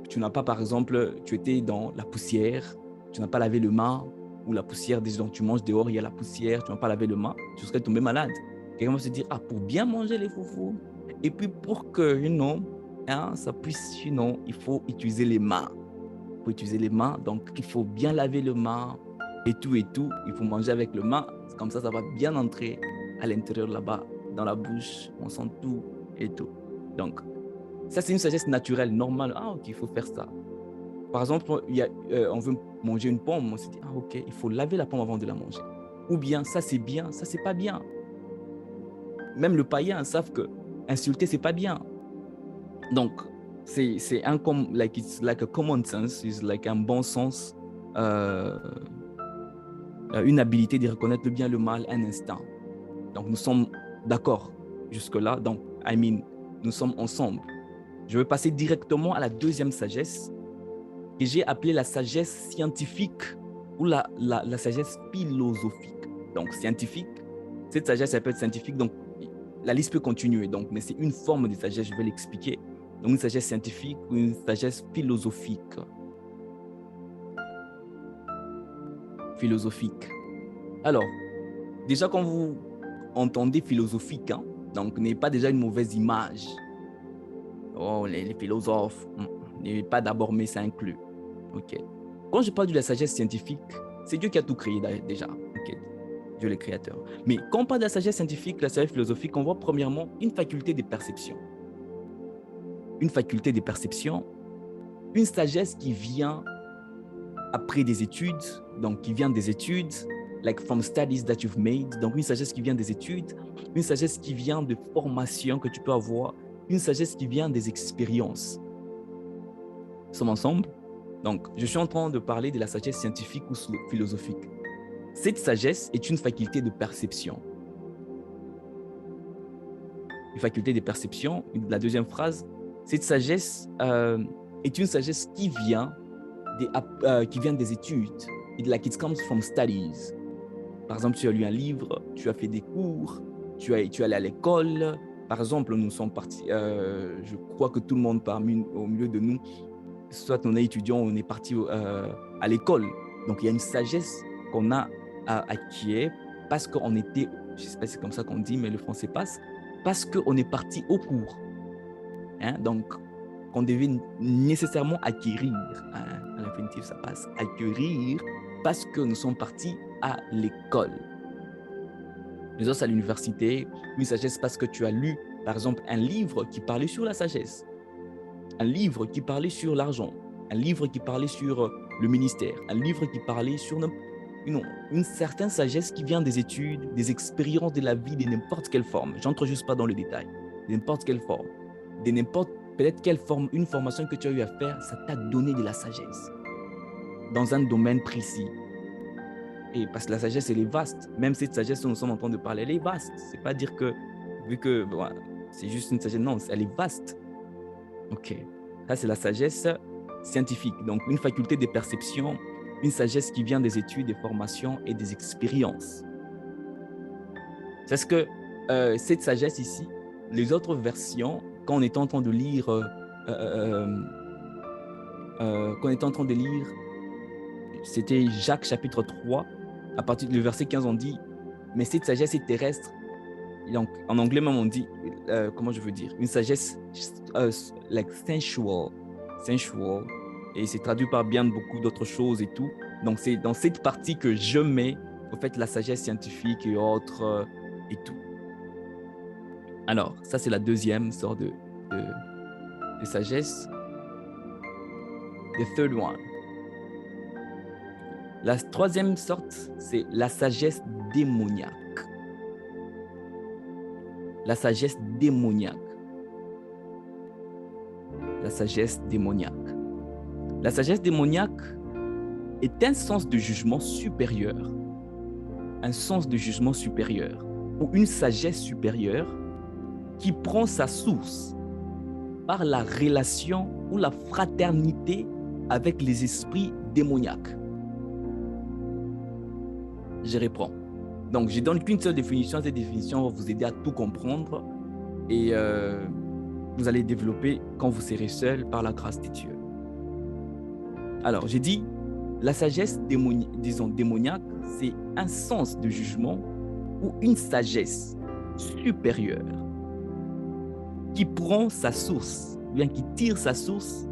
tu tu n'as pas, par exemple, tu étais dans la poussière, tu n'as pas lavé le main, ou la poussière, disons, tu manges dehors, il y a la poussière, tu n'as pas lavé le main, tu serais tombé malade. Quelqu'un va se dire, ah, pour bien manger les foufous, et puis pour que, ça puisse, il faut utiliser les mains. Il faut utiliser les mains, donc il faut bien laver le main, et tout, il faut manger avec le main, comme ça va bien entrer à l'intérieur là-bas, dans la bouche, on sent tout et tout. Donc, ça c'est une sagesse naturelle, normale. Ah ok, il faut faire ça. Par exemple, on veut manger une pomme, on se dit, ah ok, il faut laver la pomme avant de la manger. Ou bien, ça c'est bien, ça c'est pas bien. Même le païen savent que insulter c'est pas bien. Donc, c'est un like it's like a common sense, it's like un bon sens, une habilité de reconnaître le bien et le mal un instant. Donc, nous sommes d'accord jusque-là. Donc, nous sommes ensemble. Je vais passer directement à la deuxième sagesse que j'ai appelée la sagesse scientifique ou la sagesse philosophique. Donc, scientifique, cette sagesse, elle peut être scientifique. Donc, la liste peut continuer. Donc, mais c'est une forme de sagesse, je vais l'expliquer. Donc, une sagesse scientifique ou une sagesse philosophique. Philosophique. Alors, déjà, quand vous entendez philosophique, donc n'est pas déjà une mauvaise image. Oh, les philosophes, n'est pas d'abord, mais ça inclut. Ok. Quand je parle de la sagesse scientifique, c'est Dieu qui a tout créé déjà. Ok. Dieu le créateur. Mais quand on parle de la sagesse scientifique, la sagesse philosophique, on voit premièrement une faculté de perception. Une faculté de perception, une sagesse qui vient après des études, donc qui vient des études, like from studies that you've made, donc une sagesse qui vient des études, une sagesse qui vient de formation que tu peux avoir, une sagesse qui vient des expériences. Nous sommes ensemble? Donc, je suis en train de parler de la sagesse scientifique ou philosophique. Cette sagesse est une faculté de perception. Une faculté de perception, la deuxième phrase, cette sagesse est une sagesse qui vient des études. Like it comes from studies. Par exemple, tu as lu un livre, tu as fait des cours, tu es allé à l'école. Par exemple, nous sommes partis, je crois que tout le monde au milieu de nous, soit on est étudiant, on est parti à l'école. Donc, il y a une sagesse qu'on a acquise parce qu'on était, je ne sais pas si c'est comme ça qu'on dit, mais le français passe, parce qu'on est parti au cours. Donc, qu'on devait nécessairement acquérir. À l'infinitif, ça passe. Acquérir parce que nous sommes partis à l'école. Les autres à l'université, une sagesse parce que tu as lu, par exemple, un livre qui parlait sur la sagesse, un livre qui parlait sur l'argent, un livre qui parlait sur le ministère, un livre qui parlait sur une certaine sagesse qui vient des études, des expériences de la vie de n'importe quelle forme. J'entre juste pas dans le détail. De n'importe quelle forme, de n'importe peut-être quelle forme, une formation que tu as eu à faire, ça t'a donné de la sagesse dans un domaine précis. Et parce que la sagesse, elle est vaste. Même cette sagesse dont nous sommes en train de parler, elle est vaste. C'est pas dire que, vu que c'est juste une sagesse, non, elle est vaste. Ok. Ça, c'est la sagesse scientifique. Donc, une faculté de perception, une sagesse qui vient des études, des formations et des expériences. C'est ce que cette sagesse ici, les autres versions, quand on est en train de lire, c'était Jacques chapitre 3, à partir du verset 15, on dit, mais cette sagesse est terrestre. Donc, en anglais même, on dit, comment je veux dire, une sagesse like sensual, et c'est traduit par bien beaucoup d'autres choses et tout. Donc, c'est dans cette partie que je mets, au fait, la sagesse scientifique et autres et tout. Alors, ça, c'est la deuxième sorte de sagesse. The third one. La troisième sorte, c'est la sagesse démoniaque. La sagesse démoniaque. La sagesse démoniaque. La sagesse démoniaque est un sens de jugement supérieur. Un sens de jugement supérieur ou une sagesse supérieure qui prend sa source par la relation ou la fraternité avec les esprits démoniaques. Je reprends. Donc, je donne qu'une seule définition. Cette définition va vous aider à tout comprendre et vous allez développer quand vous serez seul par la grâce de Dieu. Alors, j'ai dit, la sagesse démoniaque, c'est un sens de jugement ou une sagesse supérieure qui prend sa source, bien qui tire sa source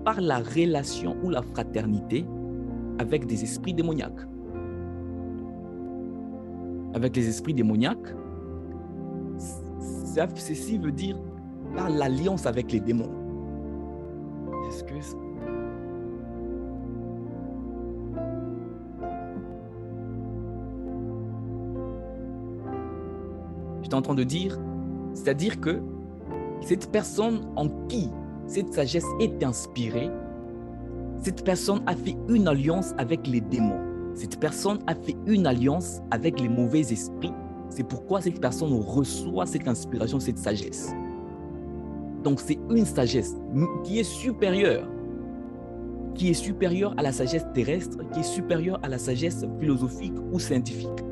par la relation ou la fraternité avec des esprits démoniaques. Avec les esprits démoniaques, ceci veut dire par l'alliance avec les démons. Est-ce que j'étais en train de dire, c'est-à-dire que cette personne en qui cette sagesse est inspirée, cette personne a fait une alliance avec les démons. Cette personne a fait une alliance avec les mauvais esprits. C'est pourquoi cette personne reçoit cette inspiration, cette sagesse. Donc c'est une sagesse qui est supérieure à la sagesse terrestre, qui est supérieure à la sagesse philosophique ou scientifique.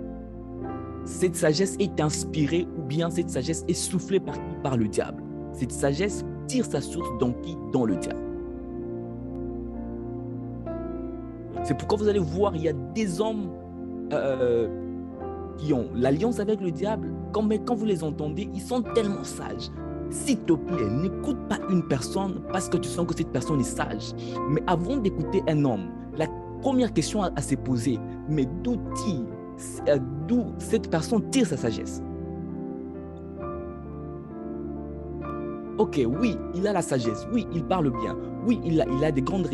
Cette sagesse est inspirée ou bien cette sagesse est soufflée par qui? Par le diable. Cette sagesse tire sa source dans qui? Dans le diable. C'est pourquoi vous allez voir, il y a des hommes qui ont l'alliance avec le diable. Quand vous les entendez, ils sont tellement sages. S'il te plaît, n'écoute pas une personne parce que tu sens que cette personne est sage. Mais avant d'écouter un homme, la première question à se poser, mais d'où cette personne tire sa sagesse? Ok, oui, il a la sagesse, oui, il parle bien, oui, il a des grandes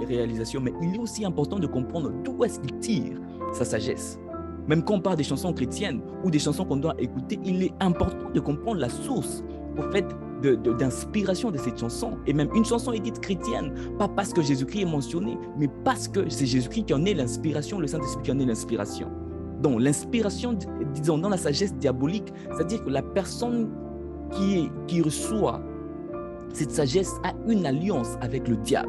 réalisations, mais il est aussi important de comprendre d'où est-ce qu'il tire sa sagesse. Même quand on parle des chansons chrétiennes ou des chansons qu'on doit écouter, il est important de comprendre la source au fait d'inspiration de cette chanson. Et même une chanson est dite chrétienne, pas parce que Jésus-Christ est mentionné, mais parce que c'est Jésus-Christ qui en est l'inspiration, le Saint-Esprit qui en est l'inspiration. Donc l'inspiration, disons, dans la sagesse diabolique, c'est-à-dire que la personne qui reçoit cette sagesse a une alliance avec le diable.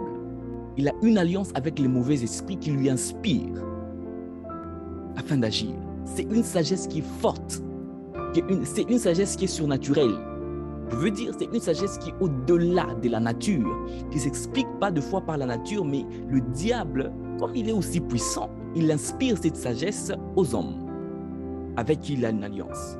Il a une alliance avec les mauvais esprits qui lui inspirent afin d'agir. C'est une sagesse qui est forte. C'est une sagesse qui est surnaturelle. Je veux dire, c'est une sagesse qui est au-delà de la nature, qui ne s'explique pas de fois par la nature, mais le diable, comme il est aussi puissant, il inspire cette sagesse aux hommes avec qui il a une alliance.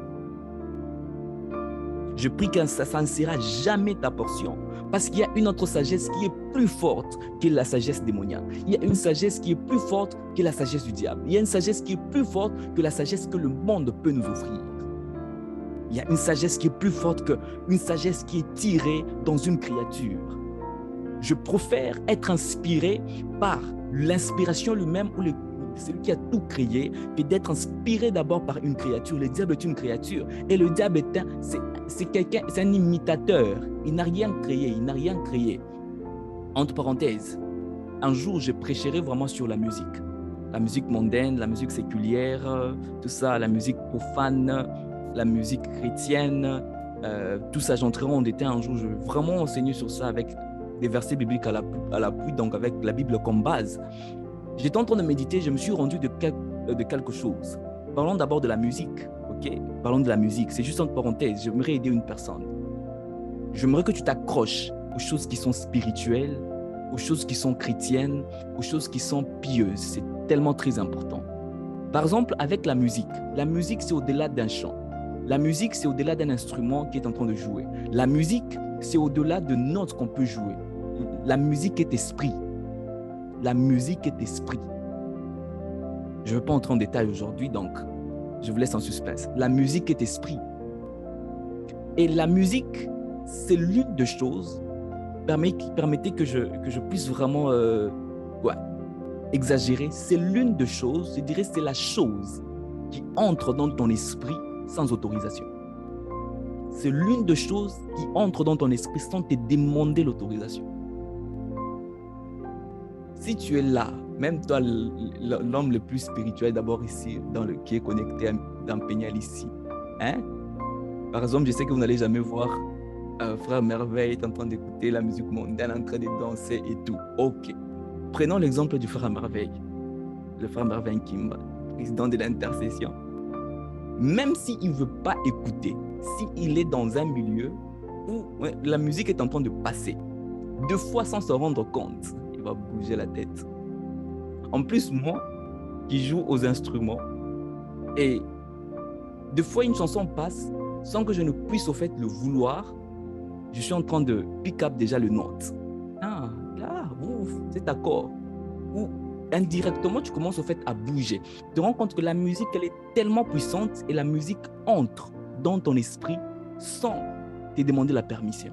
Je prie que ça ne sera jamais ta portion, parce qu'il y a une autre sagesse qui est plus forte que la sagesse démoniaque. Il y a une sagesse qui est plus forte que la sagesse du diable. Il y a une sagesse qui est plus forte que la sagesse que le monde peut nous offrir. Il y a une sagesse qui est plus forte qu'une sagesse qui est tirée dans une créature. Je préfère être inspiré par l'inspiration lui-même ou celui qui a tout créé, que d'être inspiré d'abord par une créature. Le diable est une créature et le diable c'est un imitateur. Il n'a rien créé, Entre parenthèses, un jour je prêcherai vraiment sur la musique mondaine, la musique séculière, tout ça, la musique profane, la musique chrétienne, tout ça, j'entrerai en détail un jour. Je vais vraiment enseigner sur ça avec des versets bibliques à l'appui, donc avec la Bible comme base. J'étais en train de méditer, je me suis rendu de quelque chose. Parlons d'abord de la musique, ok? Parlons de la musique, c'est juste entre parenthèses, j'aimerais aider une personne. J'aimerais que tu t'accroches aux choses qui sont spirituelles, aux choses qui sont chrétiennes, aux choses qui sont pieuses. C'est tellement très important. Par exemple, avec la musique c'est au-delà d'un chant. La musique, c'est au-delà d'un instrument qui est en train de jouer. La musique, c'est au-delà de notes qu'on peut jouer. La musique est esprit. La musique est esprit. Je ne veux pas entrer en détail aujourd'hui, donc je vous laisse en suspense. La musique est esprit. Et la musique, c'est l'une des choses, permettez que je puisse vraiment exagérer, c'est l'une des choses, je dirais c'est la chose qui entre dans ton esprit sans autorisation. C'est l'une des choses qui entre dans ton esprit sans te demander l'autorisation. Si tu es là, même toi, l'homme le plus spirituel d'abord ici, qui est connecté dans Pénial ici, hein? Par exemple, je sais que vous n'allez jamais voir Frère Merveille en train d'écouter la musique mondaine, en train de danser et tout. Ok. Prenons l'exemple du Frère Merveille, le Frère Merveille Kimba, président de l'intercession. Même s'il ne veut pas écouter, s'il est dans un milieu où la musique est en train de passer, deux fois sans se rendre compte, va bouger la tête. En plus, moi, qui joue aux instruments, et des fois, une chanson passe sans que je ne puisse au fait le vouloir. Je suis en train de pick up déjà le note. Ah, là, ouf, cet accord. Ou indirectement, tu commences au fait à bouger. Tu te rends compte que la musique, elle est tellement puissante et la musique entre dans ton esprit sans te demander la permission.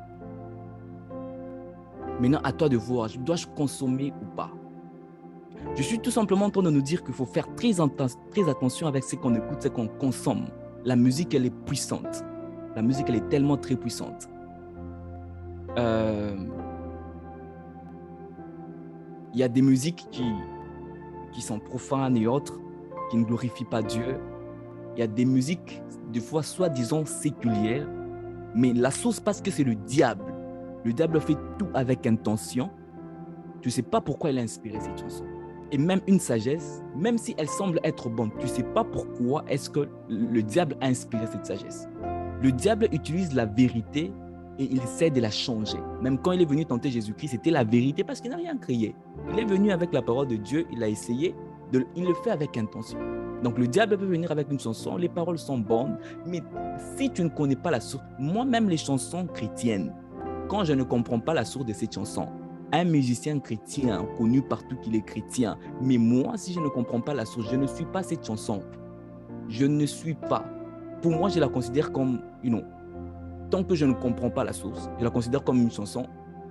Maintenant, à toi de voir, dois-je consommer ou pas? Je suis tout simplement en train de nous dire qu'il faut faire très attention avec ce qu'on écoute, ce qu'on consomme. La musique, elle est puissante. La musique, elle est tellement très puissante. Il y a des musiques qui sont profanes et autres, qui ne glorifient pas Dieu. Il y a des musiques, des fois, soi-disant séculières, mais la source, parce que c'est le diable. Le diable fait tout avec intention. Tu ne sais pas pourquoi il a inspiré cette chanson. Et même une sagesse, même si elle semble être bonne, tu ne sais pas pourquoi est-ce que le diable a inspiré cette sagesse. Le diable utilise la vérité et il essaie de la changer. Même quand il est venu tenter Jésus-Christ, c'était la vérité parce qu'il n'a rien créé. Il est venu avec la parole de Dieu, il a essayé, il le fait avec intention. Donc le diable peut venir avec une chanson, les paroles sont bonnes, mais si tu ne connais pas la source, moi-même les chansons chrétiennes, quand je ne comprends pas la source de cette chanson, un musicien chrétien, connu partout qu'il est chrétien, mais moi, si je ne comprends pas la source, je ne suis pas cette chanson. Je ne suis pas. Pour moi, je la considère comme, tant que je ne comprends pas la source, je la considère comme une chanson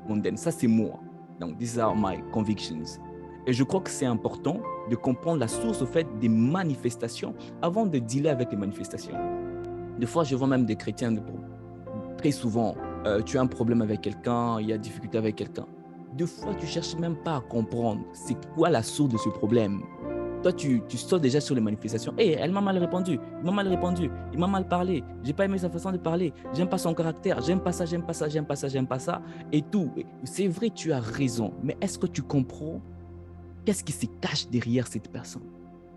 mondaine. Ça, c'est moi. Donc, these are my convictions. Et je crois que c'est important de comprendre la source, au fait, des manifestations avant de dealer avec les manifestations. Des fois, je vois même des chrétiens, très souvent, tu as un problème avec quelqu'un, il y a difficulté avec quelqu'un. Des fois, tu ne cherches même pas à comprendre c'est quoi la source de ce problème. Toi, tu sautes déjà sur les manifestations. Hey, elle m'a mal répondu, il m'a mal répondu, il m'a mal parlé, j'ai pas aimé sa façon de parler, j'aime pas son caractère, j'aime pas ça, j'aime pas ça, j'aime pas ça, j'aime pas ça, et tout. C'est vrai, tu as raison, mais est-ce que tu comprends qu'est-ce qui se cache derrière cette personne?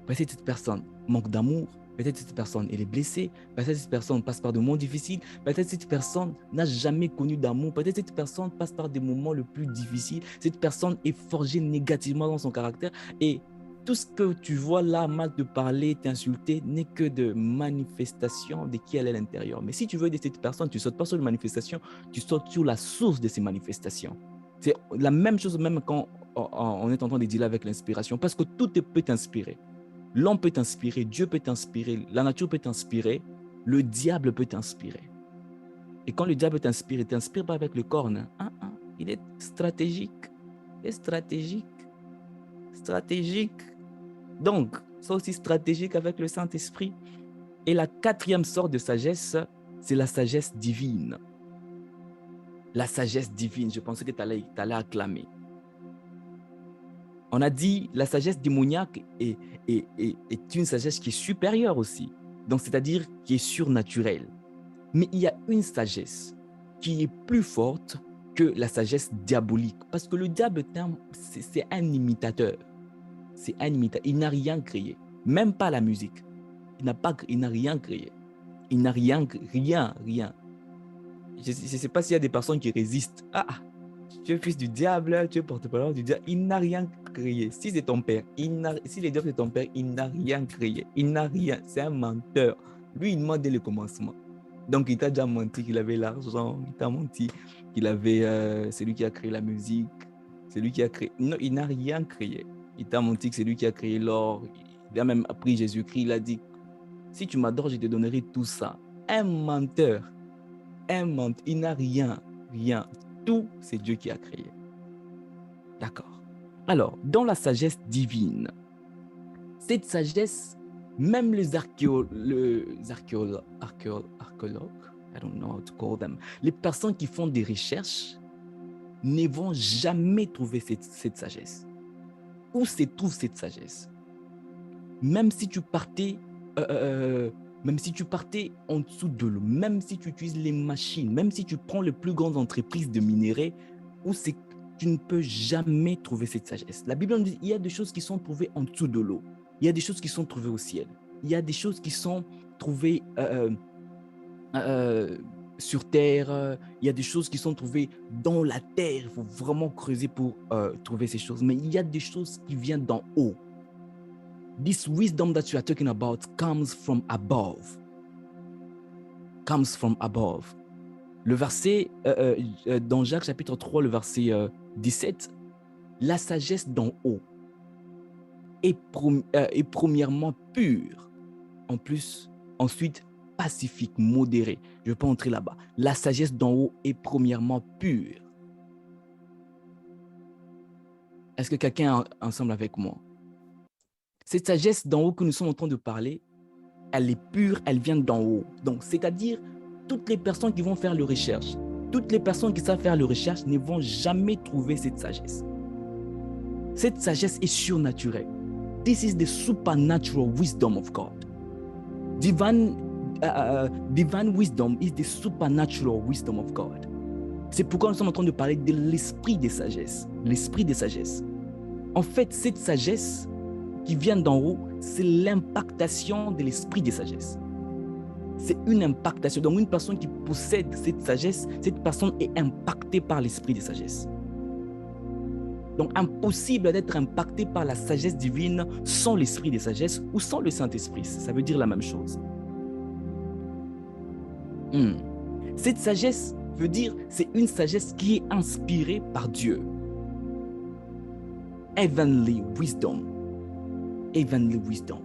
Peut-être cette personne manque d'amour, peut-être cette personne elle est blessée, peut-être cette personne passe par des moments difficiles, peut-être cette personne n'a jamais connu d'amour, peut-être cette personne passe par des moments les plus difficiles, cette personne est forgée négativement dans son caractère et tout ce que tu vois là, mal te parler, t'insulter, n'est que de manifestation de qui elle est à l'intérieur. Mais si tu veux aider cette personne, tu ne sautes pas sur les manifestations, tu sautes sur la source de ces manifestations. C'est la même chose même quand on est en train de dealer avec l'inspiration, parce que tout peut t'inspirer. L'homme peut t'inspirer, Dieu peut t'inspirer, la nature peut t'inspirer, le diable peut t'inspirer. Et quand le diable t'inspire, il ne t'inspire pas avec le corps. Il est stratégique. Il est stratégique. Stratégique. Donc, c'est aussi stratégique avec le Saint-Esprit. Et la quatrième sorte de sagesse, c'est la sagesse divine. La sagesse divine, je pensais que tu allais acclamer. On a dit la sagesse démoniaque est une sagesse qui est supérieure aussi. Donc, c'est-à-dire qui est surnaturelle. Mais il y a une sagesse qui est plus forte que la sagesse diabolique. Parce que le diable, c'est un imitateur. C'est un imitateur. Il n'a rien créé. Même pas la musique. Il n'a rien créé. Il n'a rien. Je ne sais pas s'il y a des personnes qui résistent. Tu es fils du diable, tu es porte-parole du diable. Il n'a rien créé. Si c'est ton père, si les diables c'est ton père, il n'a rien créé. Il n'a rien. C'est un menteur. Lui, il ment dès le commencement. Donc, il t'a déjà menti qu'il avait l'argent. Il t'a menti qu'il avait... c'est lui qui a créé la musique. C'est lui qui a créé... Non, il n'a rien créé. Il t'a menti que c'est lui qui a créé l'or. Il a même appris Jésus-Christ. Il a dit, si tu m'adores, je te donnerai tout ça. Un menteur. Un menteur. Il n'a rien. Tout, c'est Dieu qui a créé. D'accord. Alors, dans la sagesse divine, cette sagesse, même les archéologues, I don't know how to call them, les personnes qui font des recherches ne vont jamais trouver cette sagesse. Où se trouve cette sagesse? Même si tu partais en dessous de l'eau, même si tu utilises les machines, même si tu prends les plus grandes entreprises de minerais, tu ne peux jamais trouver cette sagesse. La Bible nous dit qu'il y a des choses qui sont trouvées en dessous de l'eau. Il y a des choses qui sont trouvées au ciel. Il y a des choses qui sont trouvées sur terre, il y a des choses qui sont trouvées dans la terre. Il faut vraiment creuser pour trouver ces choses. Mais il y a des choses qui viennent d'en haut. This wisdom that you are talking about comes from above. Comes from above. Le verset, dans Jacques chapitre 3, le verset 17, la sagesse d'en haut est premièrement pure. En plus, ensuite, pacifique, modérée. Je ne vais pas entrer là-bas. La sagesse d'en haut est premièrement pure. Est-ce que quelqu'un est ensemble avec moi? Cette sagesse d'en haut que nous sommes en train de parler, elle est pure, elle vient d'en haut. Donc, c'est-à-dire, toutes les personnes qui vont faire les recherches, toutes les personnes qui savent faire les recherches ne vont jamais trouver cette sagesse. Cette sagesse est surnaturelle. This is the supernatural wisdom of God. Divine wisdom is the supernatural wisdom of God. C'est pourquoi nous sommes en train de parler de l'esprit des sagesses. L'esprit des sagesses. En fait, cette sagesse qui vient d'en haut, c'est l'impactation de l'esprit des sagesses. C'est une impactation. Donc, une personne qui possède cette sagesse, cette personne est impactée par l'esprit des sagesses. Donc, impossible d'être impacté par la sagesse divine sans l'esprit des sagesses ou sans le Saint-Esprit. Ça veut dire la même chose. Cette sagesse veut dire, c'est une sagesse qui est inspirée par Dieu. Heavenly wisdom. Heavenly wisdom.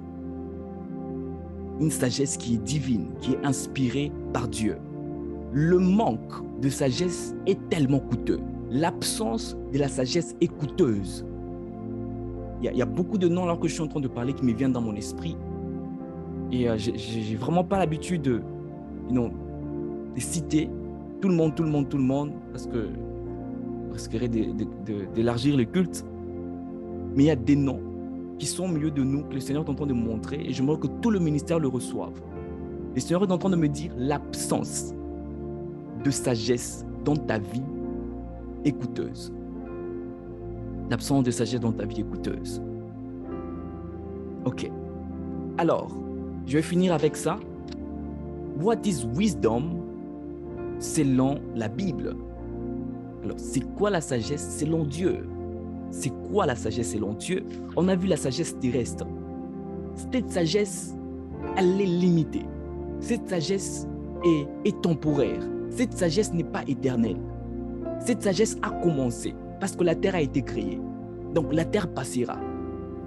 Une sagesse qui est divine, qui est inspirée par Dieu. Le manque de sagesse est tellement coûteux. L'absence de la sagesse est coûteuse. Il y a beaucoup de noms alors que je suis en train de parler qui me viennent dans mon esprit. Et j'ai vraiment pas l'habitude de citer tout le monde, parce que je risquerais d'élargir le culte. Mais il y a des noms qui sont au milieu de nous, que le Seigneur est en train de montrer, et j'aimerais que tout le ministère le reçoive. Le Seigneur est en train de me dire l'absence de sagesse dans ta vie est coûteuse. L'absence de sagesse dans ta vie est coûteuse. Ok. Alors, je vais finir avec ça. What is wisdom selon la Bible? Alors, c'est quoi la sagesse selon Dieu? C'est quoi la sagesse selon Dieu? On a vu la sagesse terrestre. Cette sagesse, elle est limitée. Cette sagesse est temporaire. Cette sagesse n'est pas éternelle. Cette sagesse a commencé parce que la terre a été créée. Donc la terre passera.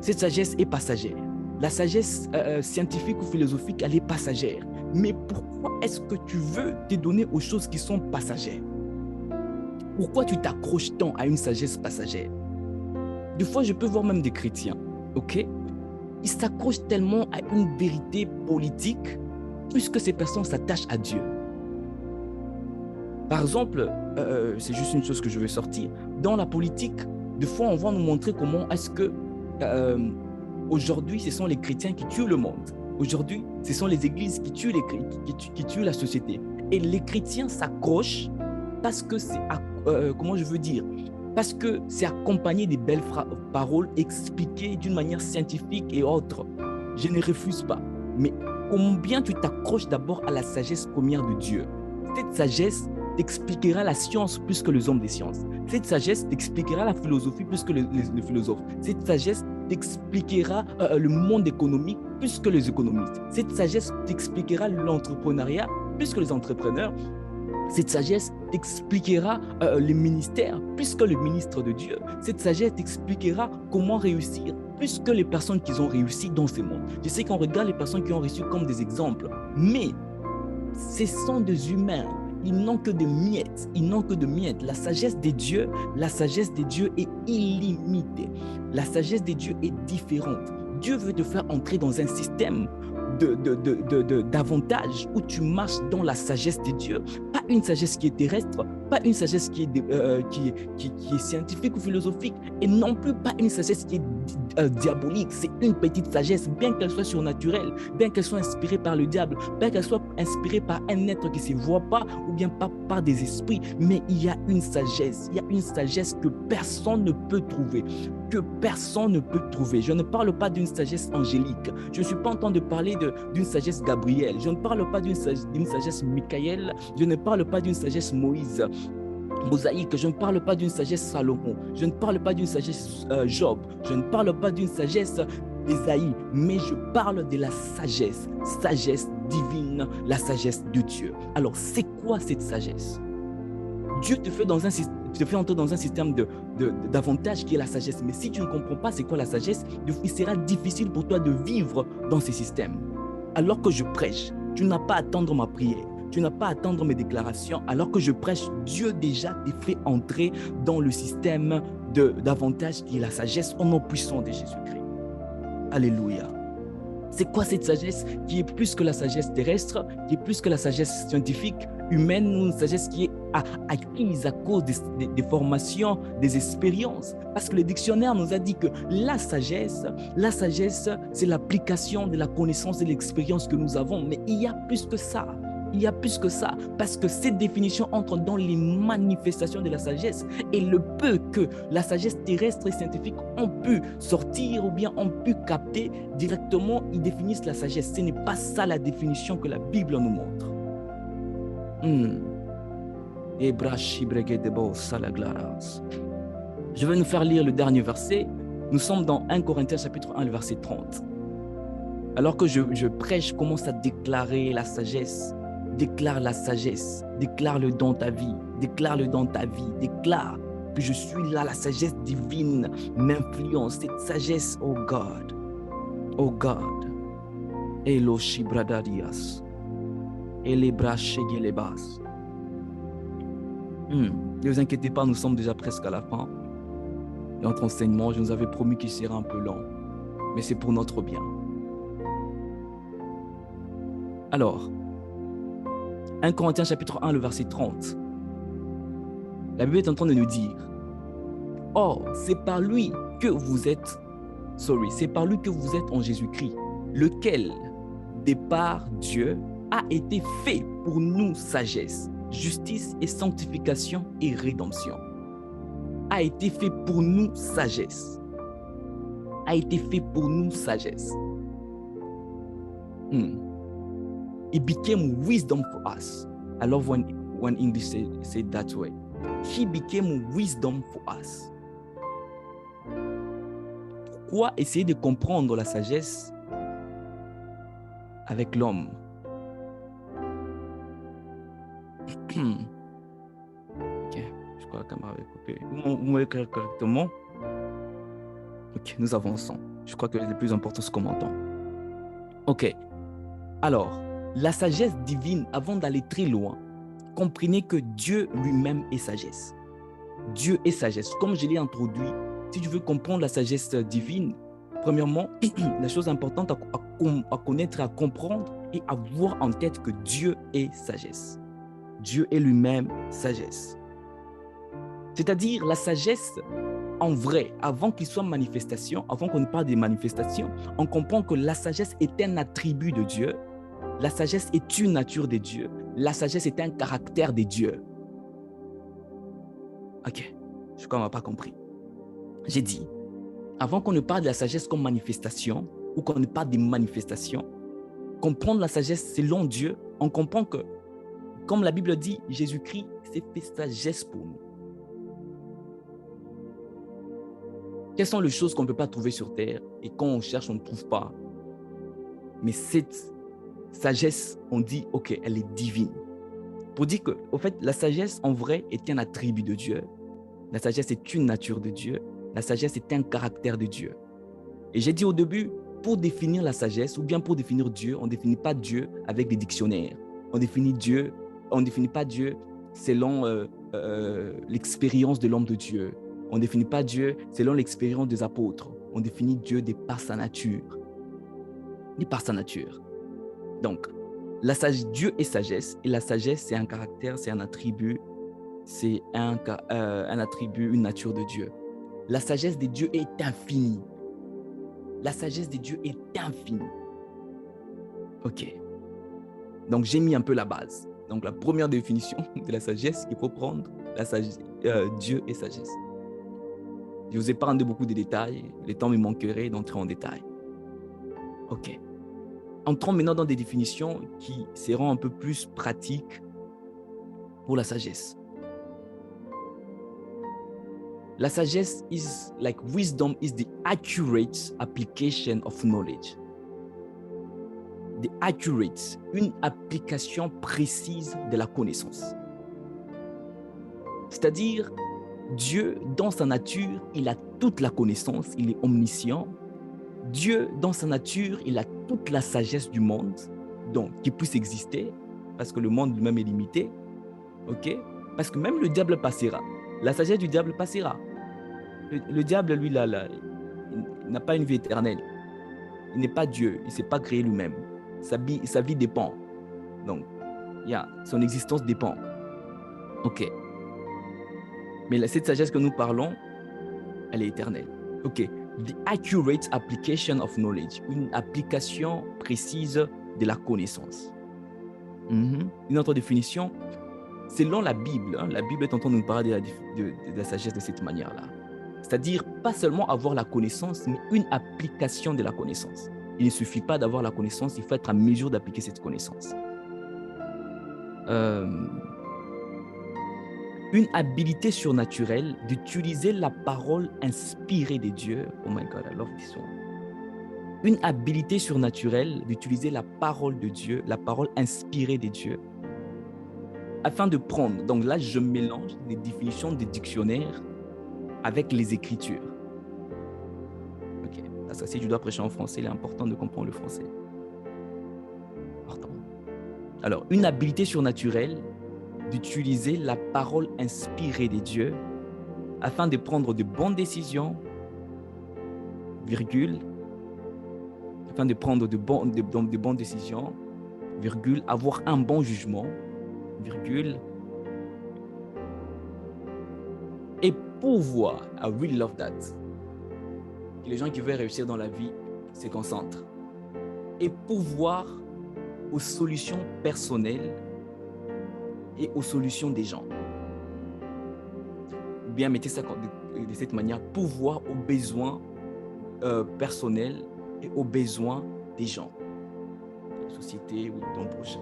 Cette sagesse est passagère. La sagesse scientifique ou philosophique, elle est passagère. Mais pourquoi est-ce que tu veux te donner aux choses qui sont passagères? Pourquoi tu t'accroches tant à une sagesse passagère? Des fois, je peux voir même des chrétiens, ok? Ils s'accrochent tellement à une vérité politique puisque ces personnes s'attachent à Dieu. Par exemple, c'est juste une chose que je veux sortir. Dans la politique, des fois, on va nous montrer comment est-ce que aujourd'hui, ce sont les chrétiens qui tuent le monde. Aujourd'hui, ce sont les églises qui tuent, qui tuent la société. Et les chrétiens s'accrochent parce que c'est, comment je veux dire, parce que c'est accompagné des belles paroles expliquées d'une manière scientifique et autre. Je ne refuse pas. Mais combien tu t'accroches d'abord à la sagesse première de Dieu? Cette sagesse t'expliquera la science plus que les hommes des sciences. Cette sagesse t'expliquera la philosophie plus que les philosophes. Cette sagesse t'expliquera le monde économique plus que les économistes. Cette sagesse t'expliquera l'entrepreneuriat plus que les entrepreneurs. Cette sagesse t'expliquera le ministère plus que le ministre de Dieu. Cette sagesse t'expliquera comment réussir plus que les personnes qui ont réussi dans ce monde. Je sais qu'on regarde les personnes qui ont réussi comme des exemples, mais ce sont des humains. Ils n'ont que de miettes. Ils n'ont que de miettes. La sagesse des dieux est illimitée. La sagesse des dieux est différente. Dieu veut te faire entrer dans un système d'avantage où tu marches dans la sagesse de Dieu. Pas une sagesse qui est terrestre, pas une sagesse qui est scientifique ou philosophique, et non plus pas une sagesse qui est diabolique, c'est une petite sagesse, bien qu'elle soit surnaturelle, bien qu'elle soit inspirée par le diable, bien qu'elle soit inspirée par un être qui ne se voit pas ou bien pas par des esprits, mais il y a une sagesse que personne ne peut trouver, Je ne parle pas d'une sagesse angélique, je ne suis pas en train de parler d'une sagesse Gabriel, je ne parle pas d'une sagesse Michael, je ne parle pas d'une sagesse Mosaïque, je ne parle pas d'une sagesse Salomon, je ne parle pas d'une sagesse Job, je ne parle pas d'une sagesse Ésaïe, mais je parle de la sagesse divine, la sagesse de Dieu. Alors, c'est quoi cette sagesse? Dieu te fait entrer dans un système d'avantage qui est la sagesse. Mais si tu ne comprends pas c'est quoi la sagesse, il sera difficile pour toi de vivre dans ce système. Alors que je prêche, tu n'as pas à attendre ma prière. Tu n'as pas à attendre mes déclarations. Alors que je prêche, Dieu déjà te fait entrer dans le système d'avantage qui est la sagesse au nom puissant de Jésus-Christ. Alléluia. C'est quoi cette sagesse qui est plus que la sagesse terrestre, qui est plus que la sagesse scientifique, humaine, ou une sagesse qui est acquise à cause des formations, des expériences? Parce que le dictionnaire nous a dit que la sagesse, c'est l'application de la connaissance et de l'expérience que nous avons. Mais il y a plus que ça. Il y a plus que ça, parce que cette définition entre dans les manifestations de la sagesse, et le peu que la sagesse terrestre et scientifique ont pu sortir ou bien ont pu capter directement, ils définissent la sagesse. Ce n'est pas ça la définition que la Bible nous montre. Je vais nous faire lire le dernier verset. Nous sommes dans 1 Corinthiens chapitre 1, le verset 30. Alors que je prêche, commence à déclarer la sagesse. Déclare la sagesse, déclare-le dans ta vie, déclare-le dans ta vie, déclare que je suis là, la sagesse divine m'influence, cette sagesse, oh God, Eloshi bradadias, Elebra shegelebas. Ne vous inquiétez pas, nous sommes déjà presque à la fin de notre enseignement. Je nous avais promis qu'il serait un peu long, mais c'est pour notre bien. Alors, 1 Corinthiens chapitre 1, le verset 30. La Bible est en train de nous dire, or, c'est par lui que vous êtes en Jésus-Christ, lequel, de par Dieu, a été fait pour nous sagesse, justice et sanctification et rédemption. A été fait pour nous sagesse. A été fait pour nous sagesse. It became wisdom for us. I love when English say it that way. He became wisdom for us. Pourquoi essayer de comprendre la sagesse avec l'homme? Ok, je crois que la caméra avait coupé. Vous m'avez écrit correctement? Ok, nous avançons. Je crois que le plus important, c'est qu'on m'entend. Ok, alors, la sagesse divine, avant d'aller très loin, comprenez que Dieu lui-même est sagesse. Dieu est sagesse. Comme je l'ai introduit, si tu veux comprendre la sagesse divine, premièrement, la chose importante à connaître, à comprendre et à voir en tête que Dieu est sagesse. Dieu est lui-même sagesse. C'est-à-dire la sagesse en vrai, avant qu'il soit manifestation, avant qu'on parle des manifestations, on comprend que la sagesse est un attribut de Dieu. La sagesse est une nature de Dieu. La sagesse est un caractère de Dieu. Ok, je crois qu'on n'a pas compris. J'ai dit, avant qu'on ne parle de la sagesse comme manifestation, ou qu'on ne parle des manifestations, comprendre la sagesse selon Dieu, on comprend que, comme la Bible dit, Jésus-Christ s'est fait sagesse pour nous. Quelles sont les choses qu'on ne peut pas trouver sur terre et quand on cherche, on ne trouve pas? Mais cette sagesse, on dit, ok, elle est divine. Pour dire que, au fait, la sagesse, en vrai, est un attribut de Dieu. La sagesse est une nature de Dieu. La sagesse est un caractère de Dieu. Et j'ai dit au début, pour définir la sagesse, ou bien pour définir Dieu, on ne définit pas Dieu avec des dictionnaires. On ne définit pas Dieu selon l'expérience de l'homme de Dieu. On ne définit pas Dieu selon l'expérience des apôtres. On définit Dieu de par sa nature. De par sa nature. Donc, Dieu est sagesse, et la sagesse, c'est un caractère, c'est un attribut, un attribut, une nature de Dieu. La sagesse de Dieu est infinie. La sagesse de Dieu est infinie. OK. Donc, j'ai mis un peu la base. Donc, la première définition de la sagesse qu'il faut prendre, Dieu est sagesse. Je vous ai parlé beaucoup de détails. Le temps me manquerait d'entrer en détail. OK. Entrons maintenant dans des définitions qui seront un peu plus pratiques pour la sagesse. La sagesse is like wisdom is the accurate application of knowledge. The accurate, une application précise de la connaissance. C'est-à-dire, Dieu, dans sa nature, il a toute la connaissance, il est omniscient. Dieu, dans sa nature, il a toute la sagesse du monde, donc qui puisse exister, parce que le monde lui-même est limité. OK? Parce que même le diable passera. La sagesse du diable passera. Le diable, lui, il n'a pas une vie éternelle. Il n'est pas Dieu, il ne s'est pas créé lui-même. Sa vie dépend. Donc, son existence dépend. OK. Mais cette sagesse que nous parlons, elle est éternelle. OK. The accurate application of knowledge. Une application précise de la connaissance. Une autre définition, selon la Bible, la Bible est en train de nous parler de la sagesse de cette manière-là. C'est-à-dire, pas seulement avoir la connaissance, mais une application de la connaissance. Il ne suffit pas d'avoir la connaissance, il faut être en mesure d'appliquer cette connaissance. Une habilité surnaturelle d'utiliser la parole inspirée de Dieu. Oh my God, I love this one. Une habilité surnaturelle d'utiliser la parole de Dieu, la parole inspirée de Dieu, afin de prendre, donc là je mélange les définitions des dictionnaires avec les Écritures. Ok, parce que si tu dois prêcher en français, il est important de comprendre le français. Important. Alors, une habilité surnaturelle d'utiliser la parole inspirée de Dieu afin de prendre de bonnes décisions, virgule, afin de prendre de bonnes décisions, virgule, avoir un bon jugement, virgule, et pouvoir, I really love that, que les gens qui veulent réussir dans la vie se concentrent, et pouvoir aux solutions personnelles et aux solutions des gens. Bien, mettez ça de cette manière, pouvoir aux besoins personnels et aux besoins des gens, de la société ou de ton prochain.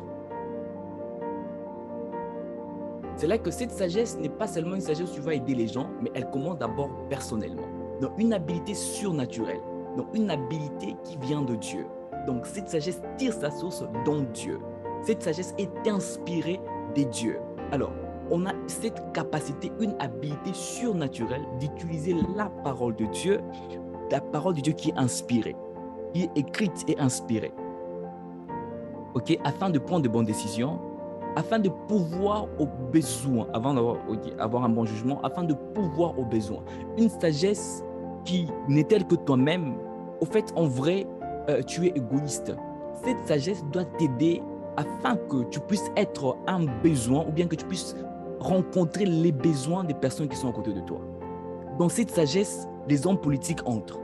C'est là que cette sagesse n'est pas seulement une sagesse où tu vas aider les gens, mais elle commence d'abord personnellement. Donc une habilité surnaturelle, donc une habilité qui vient de Dieu. Donc cette sagesse tire sa source dans Dieu. Cette sagesse est inspirée de Dieu. Alors, on a cette capacité, une habilité surnaturelle d'utiliser la parole de Dieu qui est inspirée, qui est écrite et inspirée. OK, afin de prendre de bonnes décisions, afin de pouvoir aux besoins, avant d'avoir un bon jugement, afin de pouvoir aux besoins. Une sagesse qui n'est telle que toi-même. Au fait, en vrai, tu es égoïste. Cette sagesse doit t'aider afin que tu puisses être un besoin ou bien que tu puisses rencontrer les besoins des personnes qui sont à côté de toi. Dans cette sagesse, les hommes politiques entrent.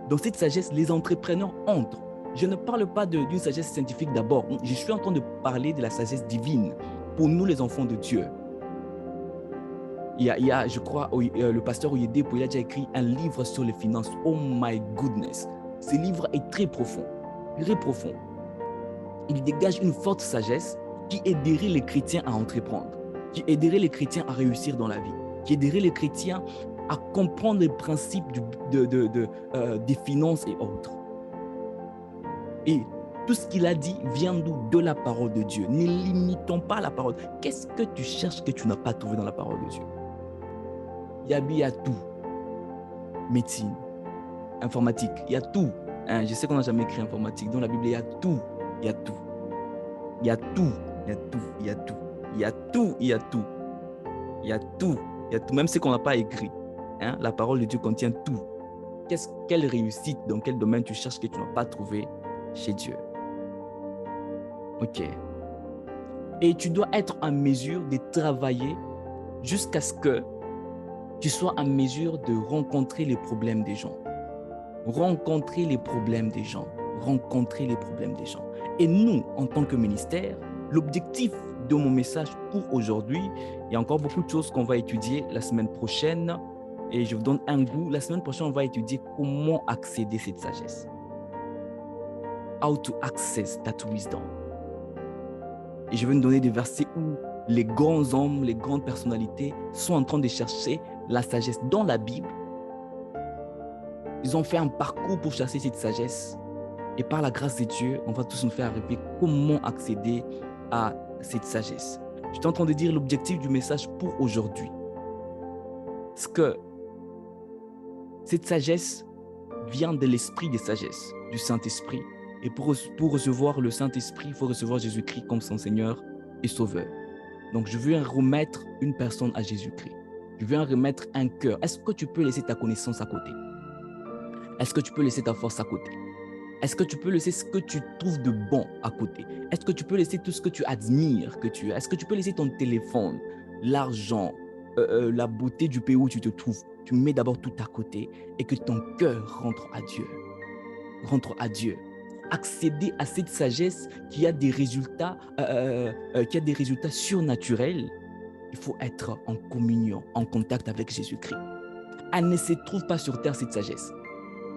Dans cette sagesse, les entrepreneurs entrent. Je ne parle pas d'une sagesse scientifique d'abord. Je suis en train de parler de la sagesse divine pour nous, les enfants de Dieu. Il y a je crois, le pasteur Oyedepo, il a déjà écrit un livre sur les finances. Oh my goodness! Ce livre est très profond, très profond. Il dégage une forte sagesse qui aiderait les chrétiens à entreprendre, qui aiderait les chrétiens à réussir dans la vie, qui aiderait les chrétiens à comprendre les principes des finances et autres. Et tout ce qu'il a dit vient de la parole de Dieu. Ne limitons pas la parole. Qu'est-ce que tu cherches que tu n'as pas trouvé dans la parole de Dieu? Il y a tout. Médecine, informatique, il y a tout. Je sais qu'on n'a jamais écrit informatique. Dans la Bible, il y a tout. Il y a tout. Il y a tout. Il y a tout. Il y a tout. Il y a tout. Il y a tout. Il y a tout. Il y a tout. Même ce qu'on n'a pas écrit. La parole de Dieu contient tout. Quelle réussite, dans quel domaine tu cherches que tu n'as pas trouvé chez Dieu? OK. Et tu dois être en mesure de travailler jusqu'à ce que tu sois en mesure de rencontrer les problèmes des gens. rencontrer les problèmes des gens. Rencontrer les problèmes des gens. Et nous, en tant que ministère, l'objectif de mon message pour aujourd'hui, il y a encore beaucoup de choses qu'on va étudier la semaine prochaine. Et je vous donne un goût. La semaine prochaine, on va étudier comment accéder à cette sagesse. How to access that wisdom. Et je vais nous donner des versets où les grands hommes, les grandes personnalités sont en train de chercher la sagesse dans la Bible. Ils ont fait un parcours pour chercher cette sagesse. Et par la grâce de Dieu, on va tous nous faire arriver comment accéder à cette sagesse. Je suis en train de dire l'objectif du message pour aujourd'hui. Parce que cette sagesse vient de l'esprit de sagesse, du Saint-Esprit. Et pour recevoir le Saint-Esprit, il faut recevoir Jésus-Christ comme son Seigneur et Sauveur. Donc, je veux remettre une personne à Jésus-Christ. Je veux remettre un cœur. Est-ce que tu peux laisser ta connaissance à côté? Est-ce que tu peux laisser ta force à côté? Est-ce que tu peux laisser ce que tu trouves de bon à côté? Est-ce que tu peux laisser tout ce que tu admires que tu as? Est-ce que tu peux laisser ton téléphone, l'argent, la beauté du pays où tu te trouves? Tu mets d'abord tout à côté et que ton cœur rentre à Dieu. Rentre à Dieu. Accéder à cette sagesse qui a des résultats, surnaturels, il faut être en communion, en contact avec Jésus-Christ. Elle ne se trouve pas sur terre, cette sagesse.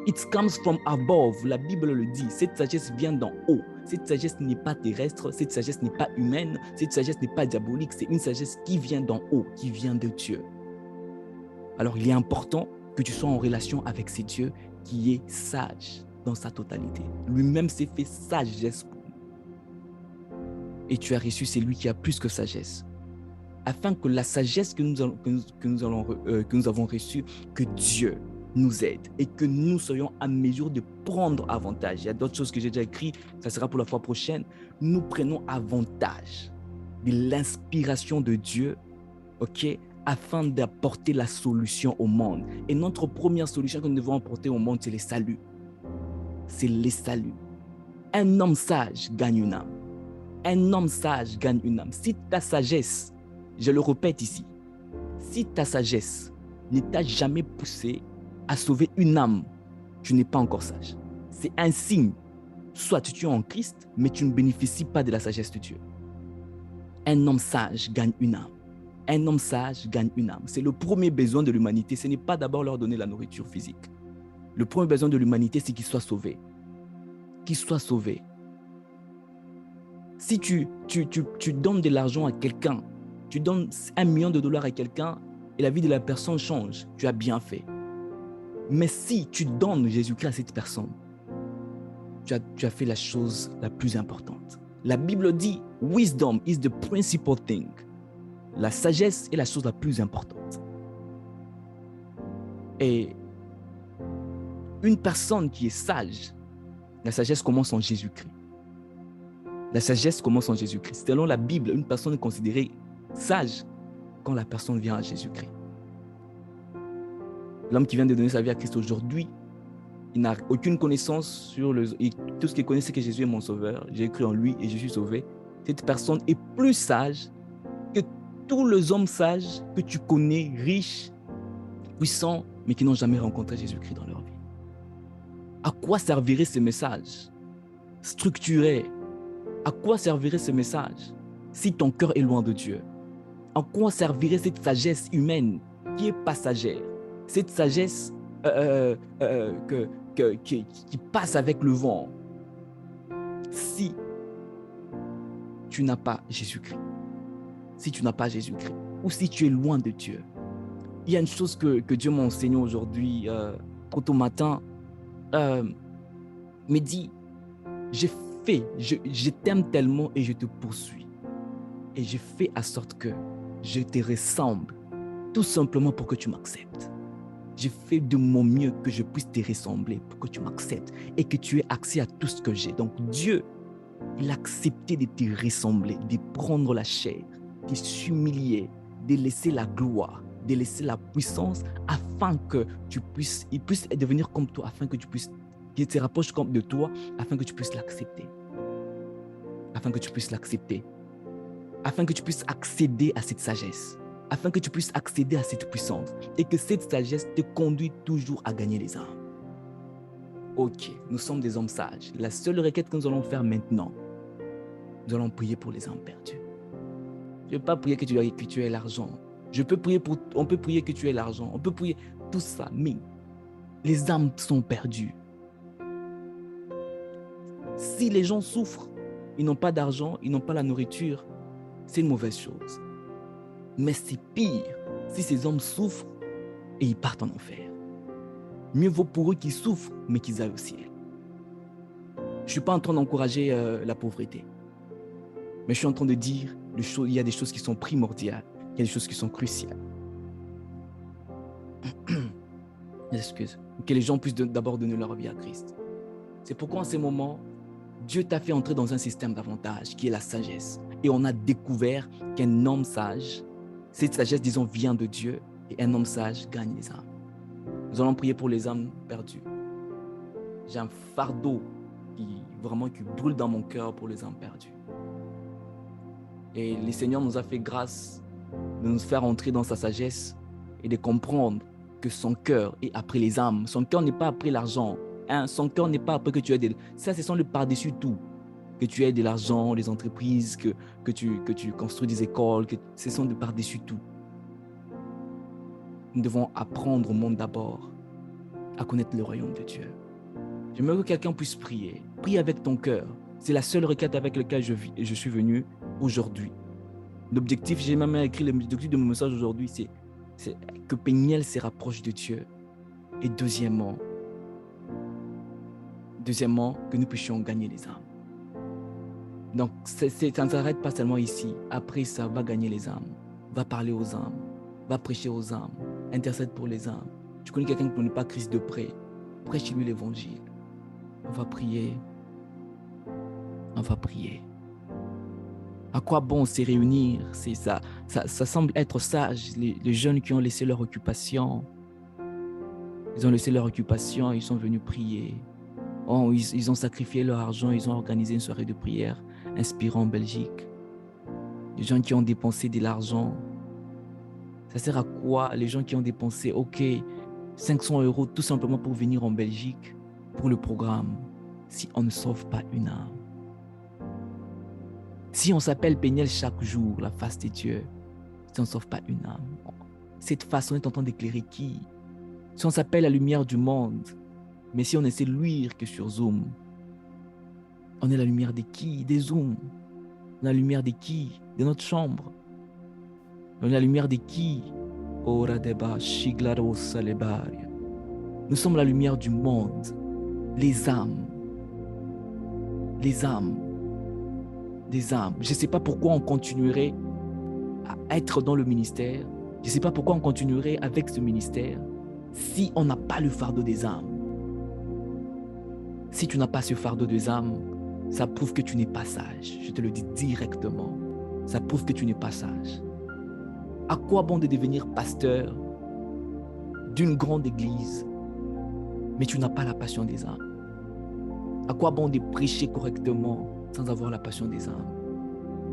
It comes from above. La Bible le dit. Cette sagesse vient d'en haut. Cette sagesse n'est pas terrestre. Cette sagesse n'est pas humaine. Cette sagesse n'est pas diabolique. C'est une sagesse qui vient d'en haut, qui vient de Dieu. Alors, il est important que tu sois en relation avec ce Dieu qui est sage dans sa totalité. Lui-même s'est fait sagesse pour nous. Et tu as reçu celui qui a plus que sagesse. Afin que la sagesse que nous avons reçue, que Dieu nous aide et que nous soyons à mesure de prendre avantage. Il y a d'autres choses que j'ai déjà écrites, ça sera pour la fois prochaine. Nous prenons avantage de l'inspiration de Dieu, ok, afin d'apporter la solution au monde. Et notre première solution que nous devons apporter au monde, c'est le salut. C'est le salut. Un homme sage gagne une âme. Un homme sage gagne une âme. Si ta sagesse, je le répète ici, si ta sagesse ne t'a jamais poussé à sauver une âme, tu n'es pas encore sage. C'est un signe. Soit tu es en Christ, mais tu ne bénéficies pas de la sagesse de Dieu. Un homme sage gagne une âme. Un homme sage gagne une âme. C'est le premier besoin de l'humanité. Ce n'est pas d'abord leur donner la nourriture physique. Le premier besoin de l'humanité, c'est qu'ils soient sauvés. Qu'ils soient sauvés. Si tu donnes de l'argent à quelqu'un, tu donnes $1 million à quelqu'un et la vie de la personne change, tu as bien fait. Mais si tu donnes Jésus-Christ à cette personne, tu as fait la chose la plus importante. La Bible dit, wisdom is the principal thing. La sagesse est la chose la plus importante. Et une personne qui est sage, la sagesse commence en Jésus-Christ. La sagesse commence en Jésus-Christ. Selon la Bible, une personne est considérée sage quand la personne vient à Jésus-Christ. L'homme qui vient de donner sa vie à Christ aujourd'hui, il n'a aucune connaissance sur tout ce qu'il connaît, c'est que Jésus est mon sauveur. J'ai cru en lui et je suis sauvé. Cette personne est plus sage que tous les hommes sages que tu connais, riches, puissants, mais qui n'ont jamais rencontré Jésus-Christ dans leur vie. À quoi servirait ce message structuré? À quoi servirait ce message si ton cœur est loin de Dieu? À quoi servirait cette sagesse humaine qui est passagère? Cette sagesse qui passe avec le vent, si tu n'as pas Jésus-Christ, si tu n'as pas Jésus-Christ, ou si tu es loin de Dieu. Il y a une chose que Dieu m'a enseigné aujourd'hui, quand au matin, me dit, je t'aime tellement et je te poursuis. Et je fais à sorte que je te ressemble, tout simplement pour que tu m'acceptes. Je fais de mon mieux que je puisse te ressembler pour que tu m'acceptes et que tu aies accès à tout ce que j'ai. Donc Dieu, il a accepté de te ressembler, de prendre la chair, de s'humilier, de laisser la gloire, de laisser la puissance afin que il puisse devenir comme toi, afin que tu puisses, qu'il se rapproche de toi, afin que tu puisses l'accepter. Afin que tu puisses l'accepter. Afin que tu puisses accéder à cette sagesse. Afin que tu puisses accéder à cette puissance et que cette sagesse te conduit toujours à gagner les âmes. Ok, nous sommes des hommes sages. La seule requête que nous allons faire maintenant, nous allons prier pour les âmes perdues. Je ne vais pas prier que tu aies l'argent. On peut prier que tu aies l'argent. On peut prier tout ça, mais les âmes sont perdues. Si les gens souffrent, ils n'ont pas d'argent, ils n'ont pas la nourriture, c'est une mauvaise chose. Mais c'est pire si ces hommes souffrent et ils partent en enfer. Mieux vaut pour eux qu'ils souffrent, mais qu'ils aillent au ciel. Je ne suis pas en train d'encourager la pauvreté. Mais je suis en train de dire il y a des choses qui sont primordiales, il y a des choses qui sont cruciales. Excuse. Que les gens puissent d'abord donner leur vie à Christ. C'est pourquoi en ces moments, Dieu t'a fait entrer dans un système d'avantage qui est la sagesse. Et on a découvert qu'un homme sage, cette sagesse, disons, vient de Dieu, et un homme sage gagne les âmes. Nous allons prier pour les âmes perdues. J'ai un fardeau qui brûle dans mon cœur pour les âmes perdues. Et le Seigneur nous a fait grâce de nous faire entrer dans sa sagesse et de comprendre que son cœur est après les âmes. Son cœur n'est pas après l'argent. Son cœur n'est pas après que tu aies des... Ça, ce sont le par-dessus tout. Que tu aies de l'argent, les entreprises, que tu construis des écoles, ce sont de par-dessus tout. Nous devons apprendre au monde d'abord à connaître le royaume de Dieu. J'aimerais que quelqu'un puisse prier. Prie avec ton cœur. C'est la seule requête avec laquelle je suis venu aujourd'hui. L'objectif, j'ai même écrit l'objectif de mon message aujourd'hui, c'est que Peniel se rapproche de Dieu. Et deuxièmement, que nous puissions gagner les âmes. Donc, ça ne s'arrête pas seulement ici. Après ça, va gagner les âmes, va parler aux âmes, va prêcher aux âmes, intercède pour les âmes. Tu connais quelqu'un qui ne connaît pas Christ de près, prêche-lui l'évangile. On va prier. On va prier. À quoi bon se réunir? Ça semble être sage. Les jeunes qui ont laissé leur occupation, ils ont laissé leur occupation, ils sont venus prier. Oh, ils ont sacrifié leur argent, ils ont organisé une soirée de prière inspirant en Belgique. Les gens qui ont dépensé de l'argent, ça sert à quoi? Les gens qui ont dépensé, 500 € tout simplement pour venir en Belgique pour le programme, si on ne sauve pas une âme. Si on s'appelle Peniel chaque jour, la face de Dieu, si on ne sauve pas une âme, cette façon est en train d'éclairer qui? Si on s'appelle la lumière du monde, mais si on essaie de luire que sur Zoom, on est la lumière de qui? Des Zoom. On est la lumière de qui? De notre chambre. On est la lumière de qui? Nous sommes la lumière du monde. Les âmes. Les âmes. Des âmes. Je ne sais pas pourquoi on continuerait à être dans le ministère. Je ne sais pas pourquoi on continuerait avec ce ministère si on n'a pas le fardeau des âmes. Si tu n'as pas ce fardeau des âmes, ça prouve que tu n'es pas sage. Je te le dis directement. Ça prouve que tu n'es pas sage. À quoi bon de devenir pasteur d'une grande église, mais tu n'as pas la passion des âmes? À quoi bon de prêcher correctement sans avoir la passion des âmes?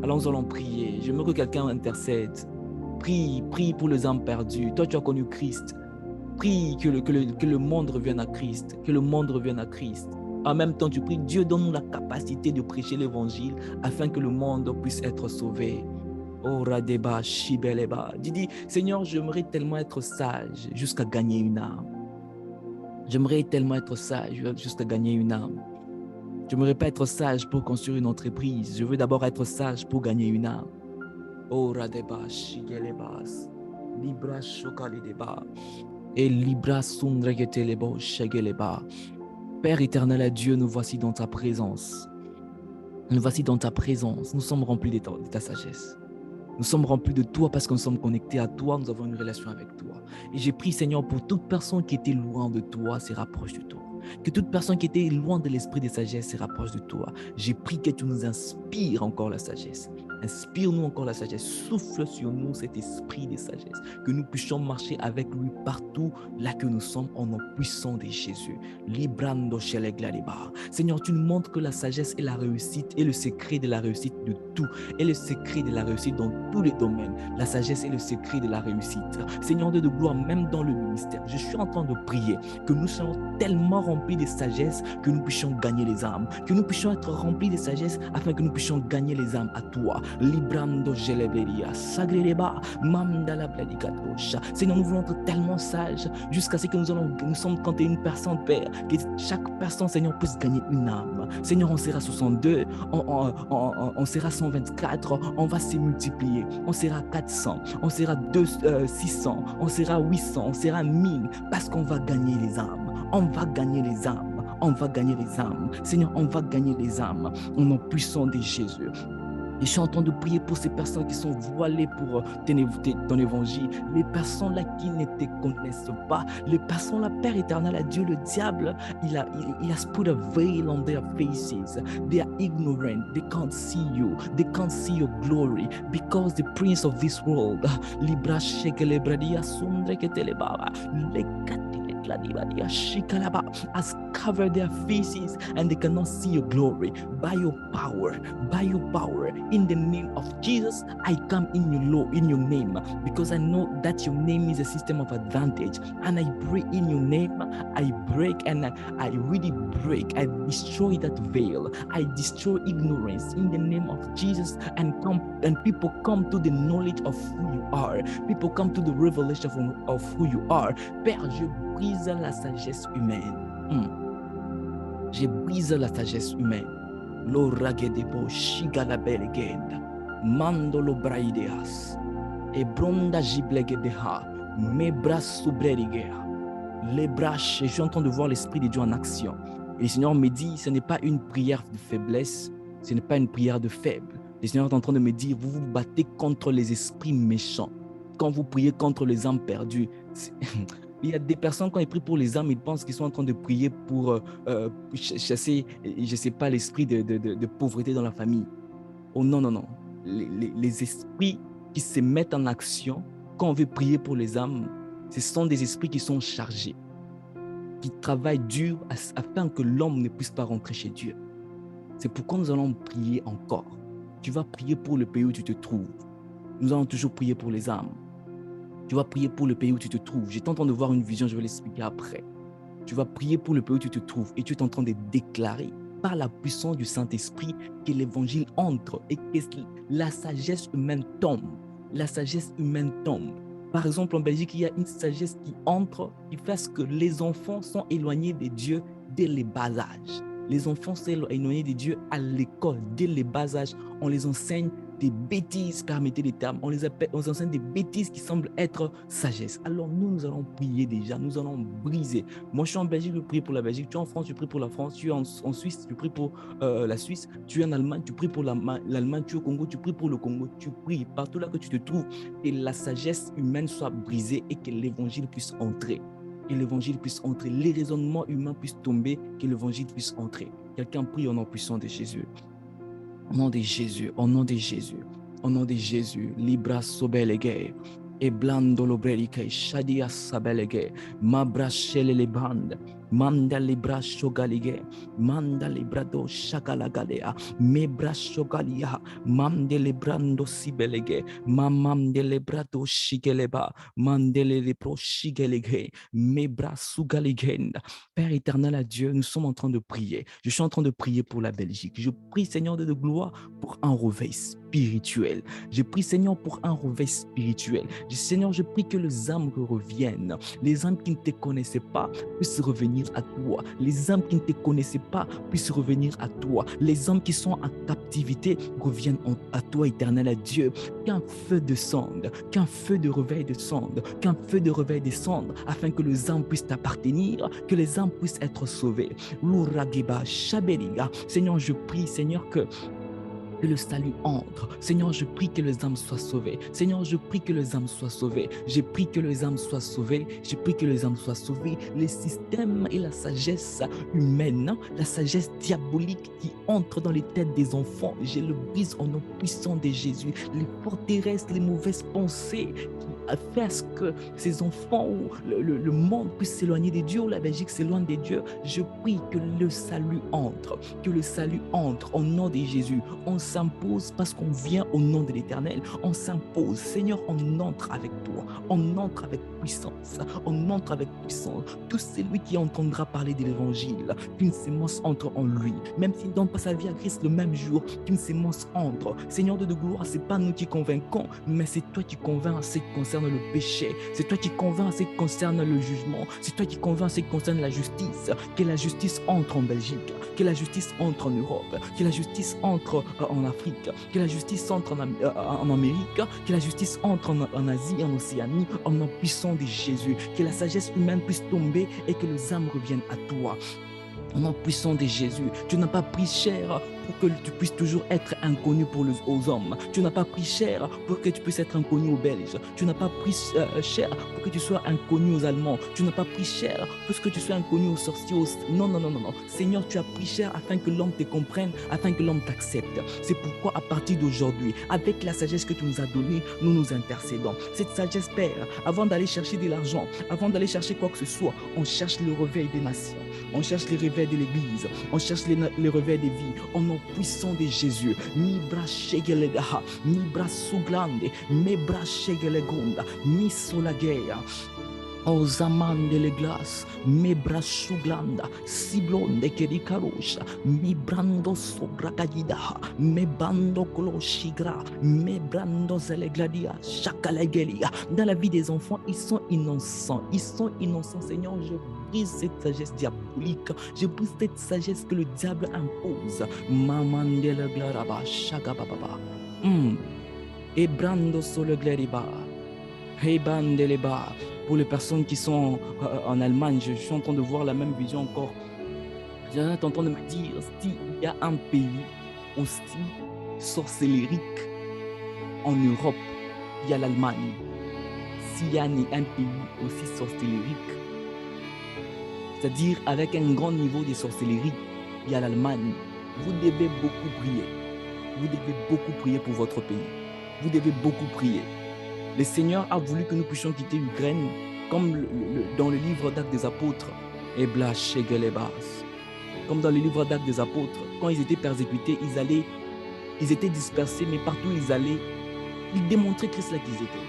Alors nous allons prier. J'aimerais que quelqu'un intercède. Prie pour les âmes perdues. Toi, tu as connu Christ. Prie que le monde revienne à Christ. Que le monde revienne à Christ. En même temps, tu pries, Dieu donne-nous la capacité de prêcher l'évangile afin que le monde puisse être sauvé. Oh, Radeba, Shibeleba. Dis, Seigneur, j'aimerais tellement être sage jusqu'à gagner une âme. J'aimerais tellement être sage jusqu'à gagner une âme. Je n'aimerais pas être sage pour construire une entreprise. Je veux d'abord être sage pour gagner une âme. Oh, Radeba, Shigelebas. Libra Shokalideba. Et Libra Sundragetelebo, Shageleba. Père éternel à Dieu, nous voici dans ta présence. Nous voici dans ta présence. Nous sommes remplis de ta sagesse. Nous sommes remplis de toi parce que nous sommes connectés à toi. Nous avons une relation avec toi. Et j'ai prié, Seigneur, pour toute personne qui était loin de toi, se rapproche de toi. Que toute personne qui était loin de l'esprit de sagesse se rapproche de toi. J'ai prié que tu nous inspires encore la sagesse. Inspire-nous encore la sagesse. Souffle sur nous cet esprit de sagesse. Que nous puissions marcher avec lui partout là que nous sommes au nom puissant de Jésus. Librando sheleglariba. Seigneur, tu nous montres que la sagesse est la réussite et le secret de la réussite de tout. Et le secret de la réussite dans tous les domaines. La sagesse est le secret de la réussite. Seigneur Dieu de gloire, même dans le ministère, je suis en train de prier que nous soyons tellement remplis de sagesse que nous puissions gagner les âmes. Que nous puissions être remplis de sagesse afin que nous puissions gagner les âmes à toi. Librando geleberia, sagreba, mandala bladikatosha. Seigneur, nous voulons être tellement sages jusqu'à ce que nous sommes 31 personnes, Père, que chaque personne, Seigneur, puisse gagner une âme. Seigneur, on sera 62, on sera 124, on va se multiplier, on sera 400, on sera 600, on sera 800, on sera 1000, parce qu'on va gagner les âmes. On va gagner les âmes. On va gagner les âmes. Seigneur, on va gagner les âmes au nom puissant de Jésus. Et je suis en train de prier pour ces personnes qui sont voilées pour ton évangile, les personnes là qui ne te connaissent pas, les personnes là, Père éternel, à Dieu, le diable, il a put a veil on their faces. They are ignorant, they can't see you, they can't see your glory, because the prince of this world, Libra Shekelebradia Sundre Ketelebaba, has covered their faces and they cannot see your glory. By your power, in the name of Jesus, I come in your name, because I know that your name is a system of advantage, and I pray in your name, I break and I really break, I destroy that veil, I destroy ignorance in the name of Jesus, and people come to the knowledge of who you are, people come to the revelation of who you are. Père, je brise la sagesse humaine. Je brise la sagesse humaine. Lo ragedebo shigalabelgenda. Mandolo braideas. E bronda giblegedeha. Mes bras soubrerigea. Les bras, je suis en train de voir l'Esprit de Dieu en action. Et le Seigneur me dit, ce n'est pas une prière de faiblesse, ce n'est pas une prière de faible. Le Seigneur est en train de me dire, vous vous battez contre les esprits méchants. Quand vous priez contre les âmes perdues, il y a des personnes, quand ils prient pour les âmes, ils pensent qu'ils sont en train de prier pour chasser, je ne sais pas, l'esprit de pauvreté dans la famille. Oh non, non, non. Les esprits qui se mettent en action, quand on veut prier pour les âmes, ce sont des esprits qui sont chargés, qui travaillent dur afin que l'homme ne puisse pas rentrer chez Dieu. C'est pourquoi nous allons prier encore. Tu vas prier pour le pays où tu te trouves. Nous allons toujours prier pour les âmes. Tu vas prier pour le pays où tu te trouves. J'étais en train de voir une vision, je vais l'expliquer après. Tu vas prier pour le pays où tu te trouves et tu es en train de déclarer par la puissance du Saint-Esprit que l'évangile entre et que la sagesse humaine tombe. La sagesse humaine tombe. Par exemple, en Belgique, il y a une sagesse qui entre, qui fait ce que les enfants sont éloignés de Dieu dès les bas âges. Les enfants sont éloignés de Dieu à l'école dès les bas âges. On les enseigne des bêtises, permettez les termes, on enseigne des bêtises qui semblent être sagesse. Alors nous allons prier déjà, nous allons briser. Moi je suis en Belgique, je prie pour la Belgique, tu es en France, tu pries pour la France, tu es en Suisse, tu pries pour la Suisse, tu es en Allemagne, tu pries pour l'Allemagne, tu es au Congo, tu pries pour le Congo, tu pries partout là que tu te trouves, et la sagesse humaine soit brisée et que l'évangile puisse entrer. Que l'évangile puisse entrer, les raisonnements humains puissent tomber, que l'évangile puisse entrer. Quelqu'un prie au nom puissant de Jésus. Au nom de Jésus, au nom de Jésus, au nom de Jésus, Libra Sobelege, et Blando Lobrelique, Shadia Sabelege, Mabra Shele le Band, Manda Libra Shogalige, Manda Librado Shagalagalea, Mebra Shogalia, Mande Librando Sibelege, Mamam de Librado Shigeleba, Mandele Libro Shigelege, Mebra Sugaligenda. Père éternel à Dieu, nous sommes en train de prier. Je suis en train de prier pour la Belgique. Je prie, Seigneur de gloire, pour un réveil spirituel. Je prie, Seigneur, pour un réveil spirituel. Seigneur, je prie que les âmes reviennent. Les âmes qui ne te connaissaient pas puissent revenir à toi. Les âmes qui ne te connaissaient pas puissent revenir à toi. Les âmes qui sont en captivité reviennent à toi, éternel à Dieu. Qu'un feu descende, qu'un feu de réveil descende, qu'un feu de réveil descende, afin que les âmes puissent t'appartenir, que les âmes puissent être sauvées. Seigneur, je prie, Seigneur, que que le salut entre. Seigneur, je prie que les âmes soient sauvées. Seigneur, je prie que les âmes soient sauvées. Je prie que les âmes soient sauvées. Je prie que les âmes soient sauvées. Les systèmes et la sagesse humaine, la sagesse diabolique qui entre dans les têtes des enfants, je le brise au nom puissant de Jésus. Les forteresses, les mauvaises pensées qui fait à ce que ces enfants ou le monde puisse s'éloigner de Dieu, ou la Belgique s'éloigne de Dieu, je prie que le salut entre, que le salut entre au nom de Jésus. On s'impose parce qu'on vient au nom de l'Éternel. On s'impose. Seigneur, on entre avec toi. On entre avec puissance. On entre avec puissance. Tout celui qui entendra parler de l'Évangile, qu'une sémence entre en lui. Même s'il ne donne pas sa vie à Christ le même jour, qu'une sémence entre. Seigneur de gloire, ce n'est pas nous qui convainquons, mais c'est toi qui convaincs en ce qui concerne le péché. C'est toi qui convaincs en ce qui concerne le jugement. C'est toi qui convaincs en ce qui concerne la justice. Que la justice entre en Belgique. Que la justice entre en Europe. Que la justice entre en Afrique. Que la justice entre en Amérique. Que la justice entre en Asie, en Océanie, au nom puissant de Jésus. Que la sagesse humaine puisse tomber et que les âmes reviennent à toi. Au nom puissant de Jésus, tu n'as pas pris cher pour que tu puisses toujours être inconnu aux hommes. Tu n'as pas pris cher pour que tu puisses être inconnu aux Belges. Tu n'as pas pris cher pour que tu sois inconnu aux Allemands. Tu n'as pas pris cher pour que tu sois inconnu aux sorciers. Non, non, non, non, non. Seigneur, tu as pris cher afin que l'homme te comprenne, afin que l'homme t'accepte. C'est pourquoi à partir d'aujourd'hui, avec la sagesse que tu nous as donnée, nous nous intercédons. Cette sagesse, Père, avant d'aller chercher de l'argent, avant d'aller chercher quoi que ce soit, on cherche le réveil des nations. On cherche les réveils de l'Église. On cherche les réveils des vies. Au nom puissant de Jésus. Mi bra shegelegaha, mi bra suglande, mi bra shegelegonda, mi solageya. O zaman de l'eglas, me brasuglanda, siblonde che ricaroscia, mi brando sopra caïda, me bando clochigra, me brando zelegladia, chakalegelia. Dans la vie des enfants, ils sont innocents. Ils sont innocents, Seigneur. Je brise cette sagesse diabolique. Je brise cette sagesse que le diable impose. Maman de l'eglaraba, chagababa. Et brando solegleriba, hey bandeleba. Pour les personnes qui sont en Allemagne, je suis en train de voir la même vision encore. Je suis en train de me dire, s'il y a un pays aussi sorcellérique en Europe, il y a l'Allemagne. S'il y a un pays aussi sorcellérique, c'est-à-dire avec un grand niveau de sorcellerie, il y a l'Allemagne. Vous devez beaucoup prier. Vous devez beaucoup prier pour votre pays. Vous devez beaucoup prier. Le Seigneur a voulu que nous puissions quitter l'Ukraine, comme dans le livre d'Actes des Apôtres. Comme dans le livre d'Actes des Apôtres, quand ils étaient persécutés, ils étaient dispersés, mais partout où ils allaient, ils démontraient Christ là qu'ils étaient.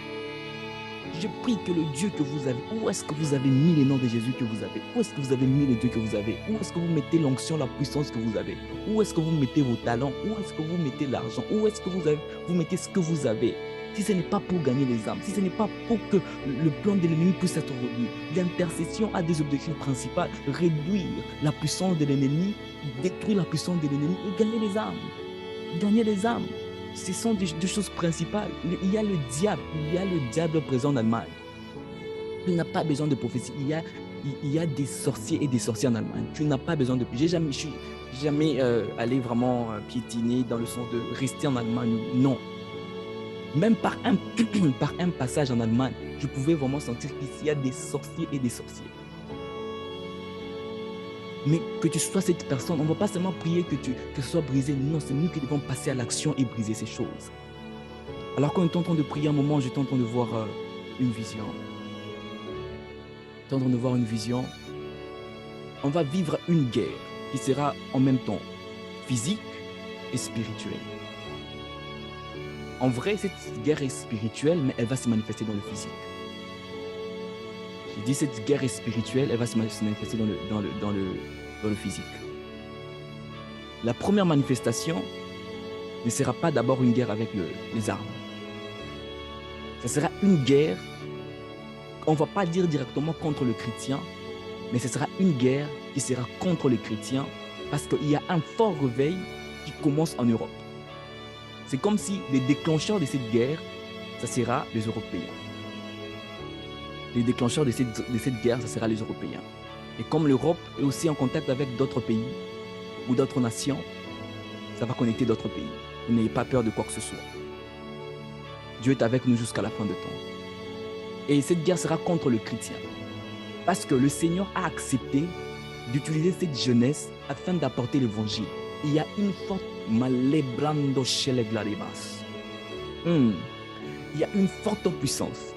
Je prie que le Dieu que vous avez, où est-ce que vous avez mis les noms de Jésus que vous avez? Où est-ce que vous avez mis les dieux que vous avez? Où est-ce que vous mettez l'onction, la puissance que vous avez? Où est-ce que vous mettez vos talents? Où est-ce que vous mettez l'argent? Où est-ce que vous mettez ce que vous avez? Si ce n'est pas pour gagner les âmes, si ce n'est pas pour que le plan de l'ennemi puisse être réduit, l'intercession a des objectifs principaux: réduire la puissance de l'ennemi, détruire la puissance de l'ennemi et gagner les âmes. Gagner les âmes, ce sont deux choses principales. Il y a le diable présent en Allemagne. Tu n'as pas besoin de prophétie. Il y a des sorciers et des sorcières en Allemagne. Tu n'as pas besoin de... Je suis jamais allé vraiment piétiner dans le sens de rester en Allemagne. Non. Même par un passage en Allemagne, je pouvais vraiment sentir qu'ici, il y a des sorciers et des sorciers. Mais que tu sois cette personne, on ne va pas seulement prier que ce soit brisé. Non, c'est nous qui devons passer à l'action et briser ces choses. Alors quand on est en train de prier un moment, j'étais en train de voir une vision. J'étais en train de voir une vision. On va vivre une guerre qui sera en même temps physique et spirituelle. En vrai, cette guerre est spirituelle, mais elle va se manifester dans le physique. Je dis cette guerre est spirituelle, elle va se manifester dans le physique. La première manifestation ne sera pas d'abord une guerre avec les armes. Ce sera une guerre, on ne va pas dire directement contre le chrétien, mais ce sera une guerre qui sera contre les chrétiens parce qu'il y a un fort réveil qui commence en Europe. C'est comme si les déclencheurs de cette guerre, ça sera les Européens. Les déclencheurs de cette guerre, ça sera les Européens. Et comme l'Europe est aussi en contact avec d'autres pays ou d'autres nations, ça va connecter d'autres pays. N'ayez pas peur de quoi que ce soit. Dieu est avec nous jusqu'à la fin de temps. Et cette guerre sera contre le chrétien. Parce que le Seigneur a accepté d'utiliser cette jeunesse afin d'apporter l'évangile. Il y a une forte malebrando chez les glaribas. Il y a une forte puissance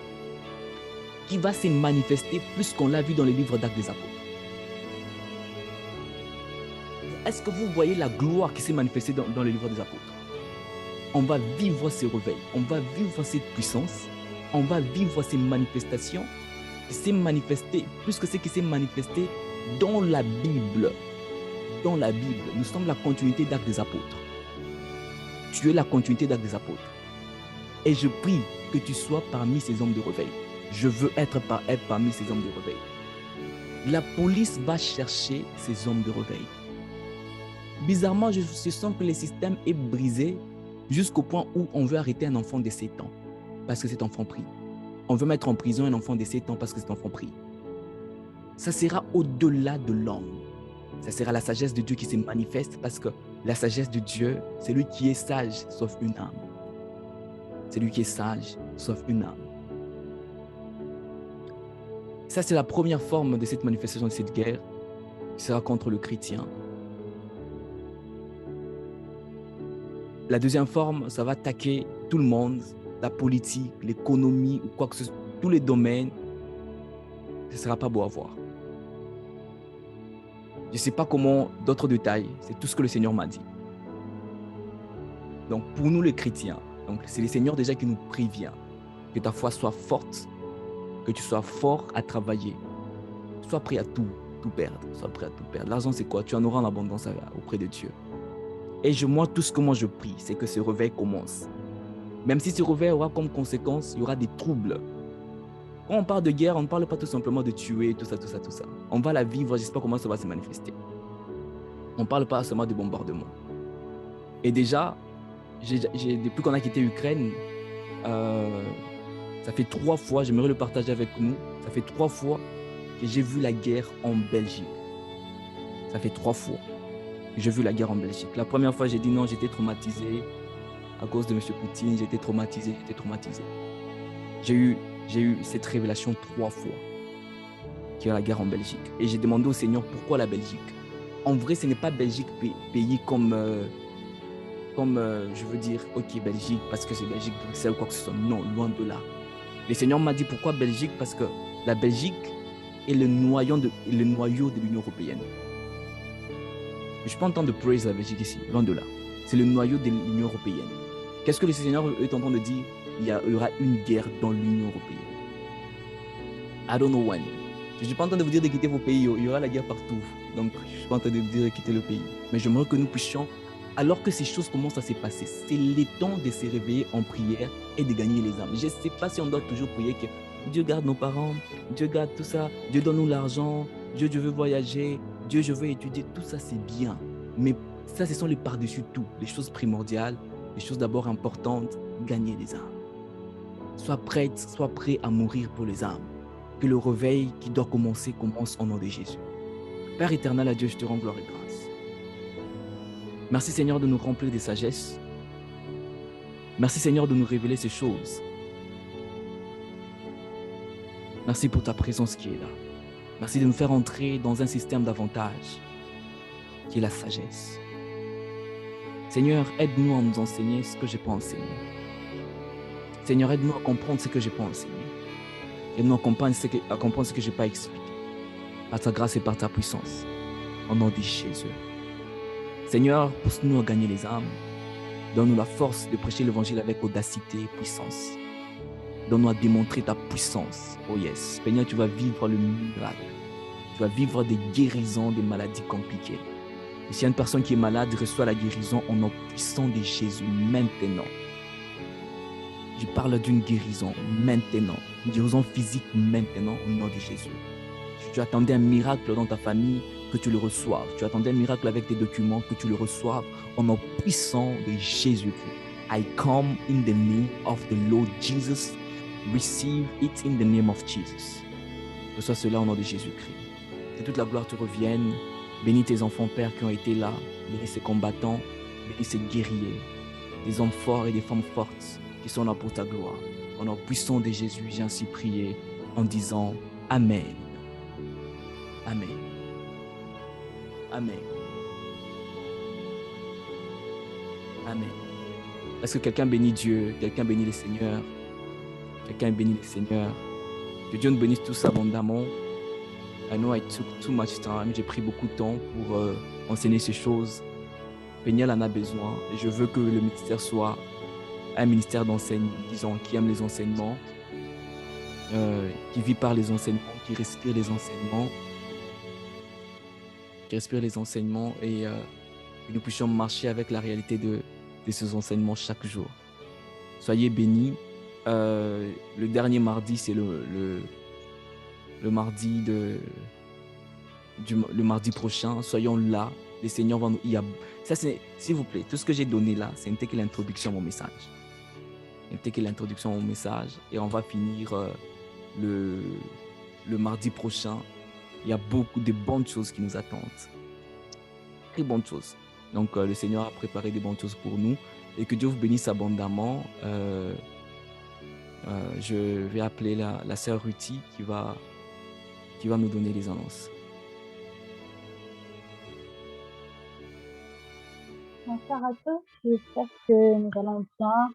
qui va se manifester plus qu'on l'a vu dans les livres d'Actes des Apôtres. Est-ce que vous voyez la gloire qui s'est manifestée dans les livres des Apôtres? On va vivre ces réveils, on va vivre cette puissance, on va vivre ces manifestations qui s'est manifestée, plus que ce qui s'est manifesté dans la Bible. Dans la Bible, nous sommes la continuité d'Actes des Apôtres. Tu es la continuité d'Actes des Apôtres. Et je prie que tu sois parmi ces hommes de réveil. Je veux être parmi ces hommes de réveil. La police va chercher ces hommes de réveil. Bizarrement, je sens que le système est brisé jusqu'au point où on veut arrêter un enfant de 7 ans parce que cet enfant prie. On veut mettre en prison un enfant de 7 ans parce que cet enfant prie. Ça sera au-delà de l'homme. Ça sera la sagesse de Dieu qui se manifeste parce que la sagesse de Dieu, c'est lui qui est sage sauf une âme. C'est lui qui est sage sauf une âme. Ça, c'est la première forme de cette manifestation, de cette guerre qui sera contre le chrétien. La deuxième forme, ça va attaquer tout le monde, la politique, l'économie, ou quoi que ce soit, tous les domaines. Ce ne sera pas beau à voir. Je ne sais pas comment, d'autres détails, c'est tout ce que le Seigneur m'a dit. Donc, pour nous les chrétiens, c'est le Seigneur déjà qui nous prévient que ta foi soit forte, que tu sois fort à travailler. Sois prêt à tout perdre. Sois prêt à tout perdre. L'argent, c'est quoi? Tu en auras en abondance auprès de Dieu. Et tout ce que moi je prie, c'est que ce réveil commence. Même si ce réveil aura comme conséquence, il y aura des troubles. Quand on parle de guerre, on ne parle pas tout simplement de tuer, tout ça. On va la vivre, j'espère comment ça va se manifester. On ne parle pas seulement de bombardement. Et déjà, depuis qu'on a quitté l'Ukraine, ça fait 3 fois, j'aimerais le partager avec nous, ça fait 3 fois que j'ai vu la guerre en Belgique. Ça fait 3 fois que j'ai vu la guerre en Belgique. La première fois, j'ai dit non, j'étais traumatisé à cause de M. Poutine, j'étais traumatisé. J'ai eu cette révélation 3 fois qu'il y a la guerre en Belgique. Et j'ai demandé au Seigneur pourquoi la Belgique. En vrai, ce n'est pas Belgique pays comme je veux dire, ok, Belgique, parce que c'est Belgique, Bruxelles ou quoi que ce soit. Non, loin de là. Le Seigneur m'a dit pourquoi Belgique, parce que la Belgique est le noyau de l'Union européenne. Je ne suis pas en train de praise la Belgique ici, loin de là. C'est le noyau de l'Union européenne. Qu'est-ce que le Seigneur est en train de dire? Il y aura une guerre dans l'Union européenne. I don't know when. Je ne suis pas en train de vous dire de quitter vos pays, il y aura la guerre partout. Donc, je ne suis pas en train de vous dire de quitter le pays. Mais j'aimerais que nous puissions, alors que ces choses commencent à se passer, c'est le temps de se réveiller en prière et de gagner les âmes. Je ne sais pas si on doit toujours prier que Dieu garde nos parents, Dieu garde tout ça, Dieu donne-nous l'argent, Dieu, je veux voyager, Dieu, je veux étudier. Tout ça, c'est bien. Mais ça, ce sont les par-dessus tout, les choses primordiales, les choses d'abord importantes, gagner les âmes. Sois prêt à mourir pour les âmes. Que le réveil qui doit commencer commence au nom de Jésus. Père éternel, à Dieu, je te rends gloire et grâce. Merci Seigneur de nous remplir de sagesse. Merci Seigneur de nous révéler ces choses. Merci pour ta présence qui est là. Merci de nous faire entrer dans un système d'avantage qui est la sagesse. Seigneur, aide-nous à nous enseigner ce que je n'ai pas enseigné. Seigneur, aide-nous à comprendre ce que je n'ai pas enseigné. Aide-nous à comprendre ce que je n'ai pas expliqué. Par ta grâce et par ta puissance. Au nom de Jésus. Seigneur, pousse-nous à gagner les âmes. Donne-nous la force de prêcher l'évangile avec audacité et puissance. Donne-nous à démontrer ta puissance. Oh yes. Seigneur, tu vas vivre le miracle. Tu vas vivre des guérisons des maladies compliquées. Et s'il y a une personne qui est malade, reçoit la guérison au nom puissant de Jésus maintenant. Je parle d'une guérison maintenant. Une guérison physique maintenant au nom de Jésus. Tu attendais un miracle dans ta famille, que tu le reçoives. Tu attendais un miracle avec tes documents, que tu le reçoives au nom puissant de Jésus-Christ. I come in the name of the Lord Jesus. Receive it in the name of Jesus. Reçois cela au nom de Jésus-Christ. Que toute la gloire te revienne. Bénis tes enfants, Père, qui ont été là. Bénis ces combattants. Bénis ces guerriers. des hommes forts et des femmes fortes qui sont là pour ta gloire. Au nom puissant de Jésus, j'ai ainsi prié en disant Amen. Amen. Amen. Amen. Est-ce que quelqu'un bénit Dieu? Quelqu'un bénit le Seigneur? Quelqu'un bénit le Seigneur? Que Dieu nous bénisse tous abondamment. I know I took too much time. J'ai pris beaucoup de temps pour enseigner ces choses. Péniel en a besoin. Et je veux que le ministère soit un ministère d'enseignement, disons, qui aime les enseignements, qui vit par les enseignements, qui respire les enseignements et que nous puissions marcher avec la réalité de ces enseignements chaque jour. Soyez bénis. Le dernier mardi, c'est le mardi le mardi prochain. Soyons là. Les Seigneurs vont nous... Ça, c'est, s'il vous plaît, tout ce que j'ai donné là, c'est n'était que l'introduction à mon message. N'était que l'introduction à mon message. Et on va finir le mardi prochain. Il y a beaucoup de bonnes choses qui nous attendent. Très bonnes choses. Donc, le Seigneur a préparé des bonnes choses pour nous. Et que Dieu vous bénisse abondamment. Je vais appeler la sœur Ruthie qui va nous donner les annonces. Bonsoir à tous, j'espère que nous allons bien.